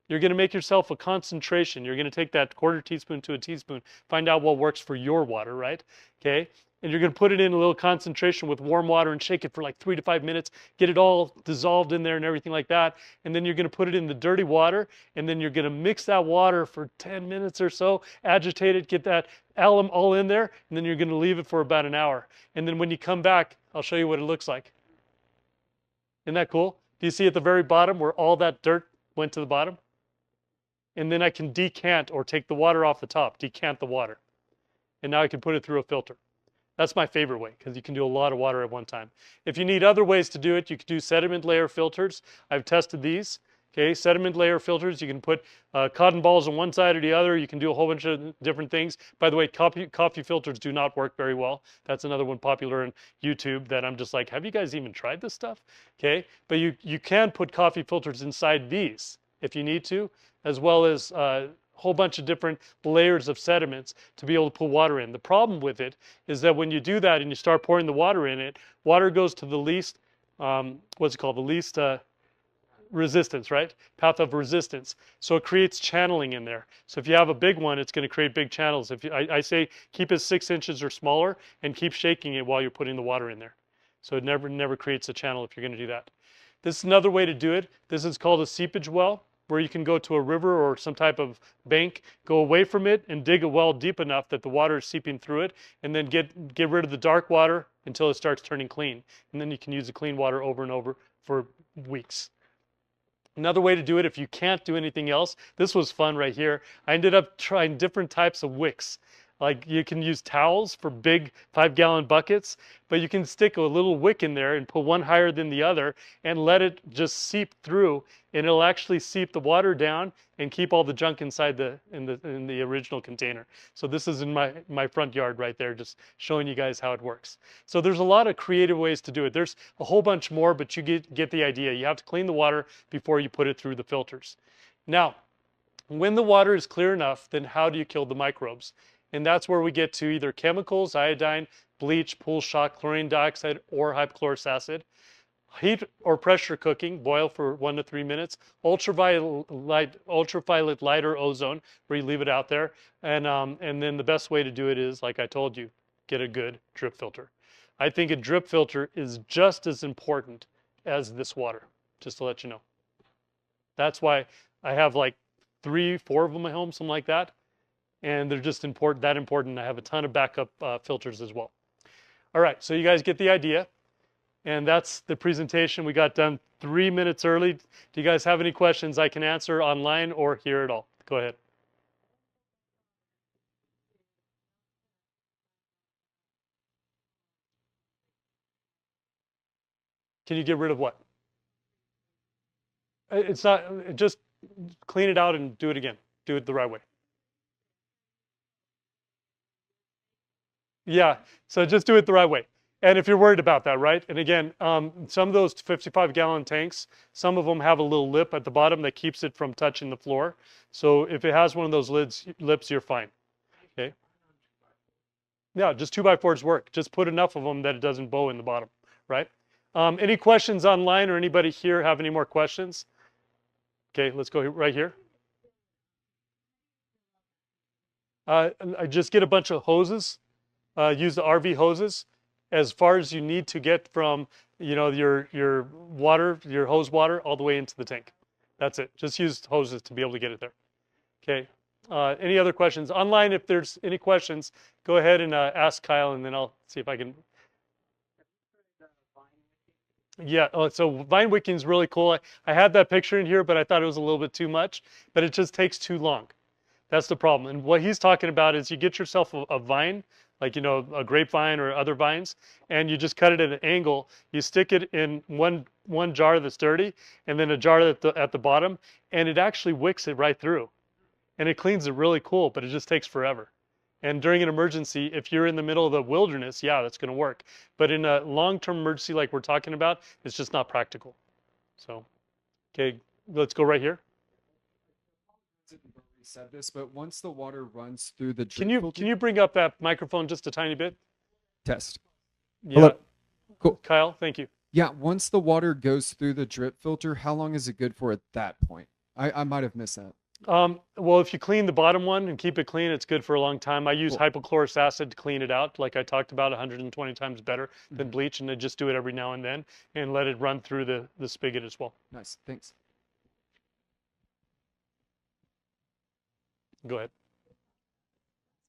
you're going to make yourself a concentration. You're going to take that quarter teaspoon to a teaspoon, find out what works for your water, right? Okay. And you're going to put it in a little concentration with warm water and shake it for like 3 to 5 minutes, get it all dissolved in there and everything like that. And then you're going to put it in the dirty water, and then you're going to mix that water for 10 minutes or so, agitate it, get that alum all in there, and then you're going to leave it for about an hour. And then when you come back, I'll show you what it looks like. Isn't that cool? Do you see at the very bottom where all that dirt went to the bottom? And then I can decant, or take the water off the top, decant the water. And now I can put it through a filter. That's my favorite way, because you can do a lot of water at one time. If you need other ways to do it, you can do sediment layer filters. I've tested these. Okay, sediment layer filters, you can put cotton balls on one side or the other. You can do a whole bunch of different things. By the way, coffee filters do not work very well. That's another one popular on YouTube that I'm just like, have you guys even tried this stuff? Okay, but you can put coffee filters inside these if you need to, as well as a whole bunch of different layers of sediments to be able to put water in. The problem with it is that when you do that and you start pouring the water in it, water goes to the least, what's it called? The least resistance, right? Path of resistance. So it creates channeling in there. So if you have a big one, it's going to create big channels. I say keep it 6 inches or smaller and keep shaking it while you're putting the water in there. So it never creates a channel if you're going to do that. This is another way to do it. This is called a seepage well, where you can go to a river or some type of bank, go away from it and dig a well deep enough that the water is seeping through it, and then get rid of the dark water until it starts turning clean. And then you can use the clean water over and over for weeks. Another way to do it, if you can't do anything else, this was fun right here. I ended up trying different types of wicks. Like, you can use towels for big 5-gallon buckets, but you can stick a little wick in there and put one higher than the other and let it just seep through, and it'll actually seep the water down and keep all the junk inside in the original container. So this is in my front yard right there, just showing you guys how it works. So there's a lot of creative ways to do it. There's a whole bunch more, but you get the idea. You have to clean the water before you put it through the filters. Now, when the water is clear enough, then how do you kill the microbes? And that's where we get to either chemicals, iodine, bleach, pool shock, chlorine dioxide, or hypochlorous acid. Heat or pressure cooking, boil for 1 to 3 minutes. Ultraviolet light or ozone, where you leave it out there. And then the best way to do it is, like I told you, get a good drip filter. I think a drip filter is just as important as this water, just to let you know. That's why I have like 3, 4 of them at home, something like that. And they're just that important. I have a ton of backup filters as well. All right, so you guys get the idea. And that's the presentation. We got done 3 minutes early. Do you guys have any questions I can answer online or here at all? Go ahead. Can you get rid of what? It's not, just clean it out and do it again. Do it the right way. Yeah, so just do it the right way. And if you're worried about that, right? And again, some of those 55-gallon tanks, some of them have a little lip at the bottom that keeps it from touching the floor. So if it has one of those lips, you're fine. Okay? Yeah, just 2x4s work. Just put enough of them that it doesn't bow in the bottom, right? Any questions online, or anybody here have any more questions? Okay, let's go right here. I just get a bunch of hoses. Use the RV hoses as far as you need to get from, your water, your hose water, all the way into the tank. That's it. Just use hoses to be able to get it there. Okay. Any other questions? Online, if there's any questions, go ahead and ask Kyle, and then I'll see if I can. Yeah, so vine wicking is really cool. I had that picture in here, but I thought it was a little bit too much, but it just takes too long. That's the problem. And what he's talking about is you get yourself a vine, like, you know, a grapevine or other vines, and you just cut it at an angle. You stick it in one jar that's dirty, and then a jar at the bottom, and it actually wicks it right through. And it cleans it really cool, but it just takes forever. And during an emergency, if you're in the middle of the wilderness, yeah, that's going to work. But in a long-term emergency like we're talking about, it's just not practical. So, okay, let's go right here. Said this, but once the water runs through the drip Can filter, you bring up that microphone just a tiny bit? test. Yeah. Hello. Cool. Kyle, thank you. Yeah, once the water goes through the drip filter, how long is it good for at that point? I might have missed that. Well, if you clean the bottom one and keep it clean, it's good for a long time. I use Cool. hypochlorous acid to clean it out, like I talked about, 120 times better than bleach, and I just do it every now and then and let it run through the spigot as well. Nice, thanks. Go ahead.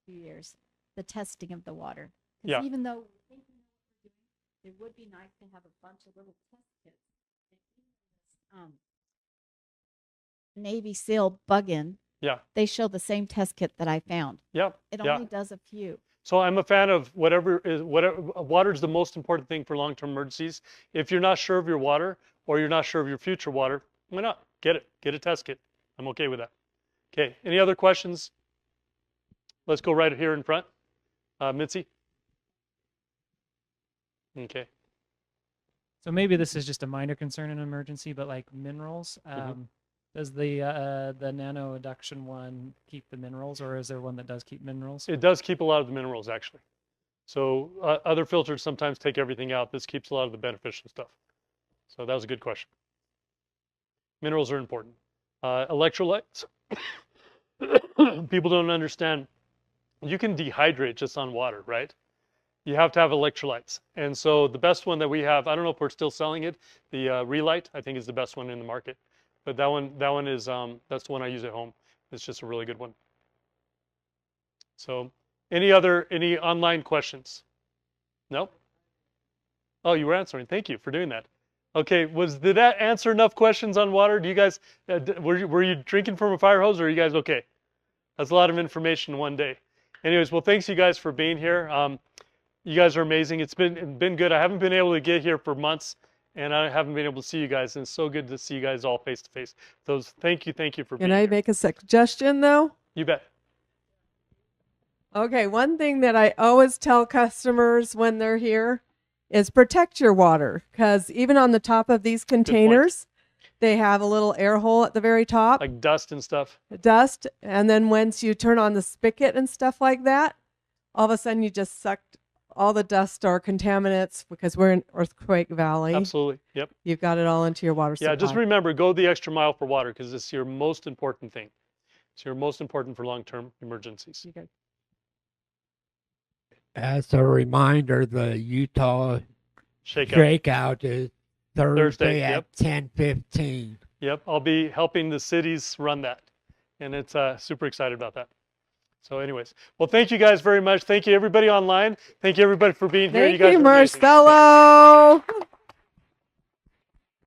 Few years, the testing of the water. 'Cause Yeah. even though we think we know what we're doing, it would be nice to have a bunch of little test kits. And even this, Navy SEAL bug-in, Yeah, they show the same test kit that I found. yeah, It yeah. only does a few. So I'm a fan of whatever water is the most important thing for long-term emergencies. If you're not sure of your water or you're not sure of your future water, why not? Get a test kit. I'm okay with that. Okay, any other questions? Let's go right here in front. Mitzi? Okay. So maybe this is just a minor concern in an emergency, but like minerals, does the nano adduction one keep the minerals, or is there one that does keep minerals? It does keep a lot of the minerals, actually. So other filters sometimes take everything out. This keeps a lot of the beneficial stuff. So that was a good question. Minerals are important. Electrolytes. People don't understand. You can dehydrate just on water, right? You have to have electrolytes. And so the best one that we have, I don't know if we're still selling it, the Relight, I think is the best one in the market. But that one is, that's the one I use at home. It's just a really good one. So any online questions? Nope? Oh, you were answering. Thank you for doing that. Okay, did that answer enough questions on water? Do you guys, were you drinking from a fire hose, or are you guys okay? That's a lot of information in one day. Anyways, well, thanks you guys for being here. You guys are amazing. It's been good. I haven't been able to get here for months, and I haven't been able to see you guys, and it's so good to see you guys all face to face. Thank you for being Can I here. make a suggestion though? You bet. Okay, one thing that I always tell customers when they're here is protect your water, because even on the top of these containers, they have a little air hole at the very top, Like dust and stuff. dust, and then once you turn on the spigot and stuff like that, all of a sudden you just sucked all the dust or contaminants, because we're in Earthquake Valley. Absolutely. Yep. You've got it all into your water supply. Yeah, just remember, go the extra mile for water, because it's your most important thing. It's your most important for long-term emergencies. Okay. As a reminder, the Utah Shake out. Shakeout is Thursday yep. at 10:15. Yep, I'll be helping the cities run that, and it's super excited about that. So anyways, well, thank you guys very much. Thank you everybody online. Thank you everybody for being here. Thank You guys you, are amazing. Marcello.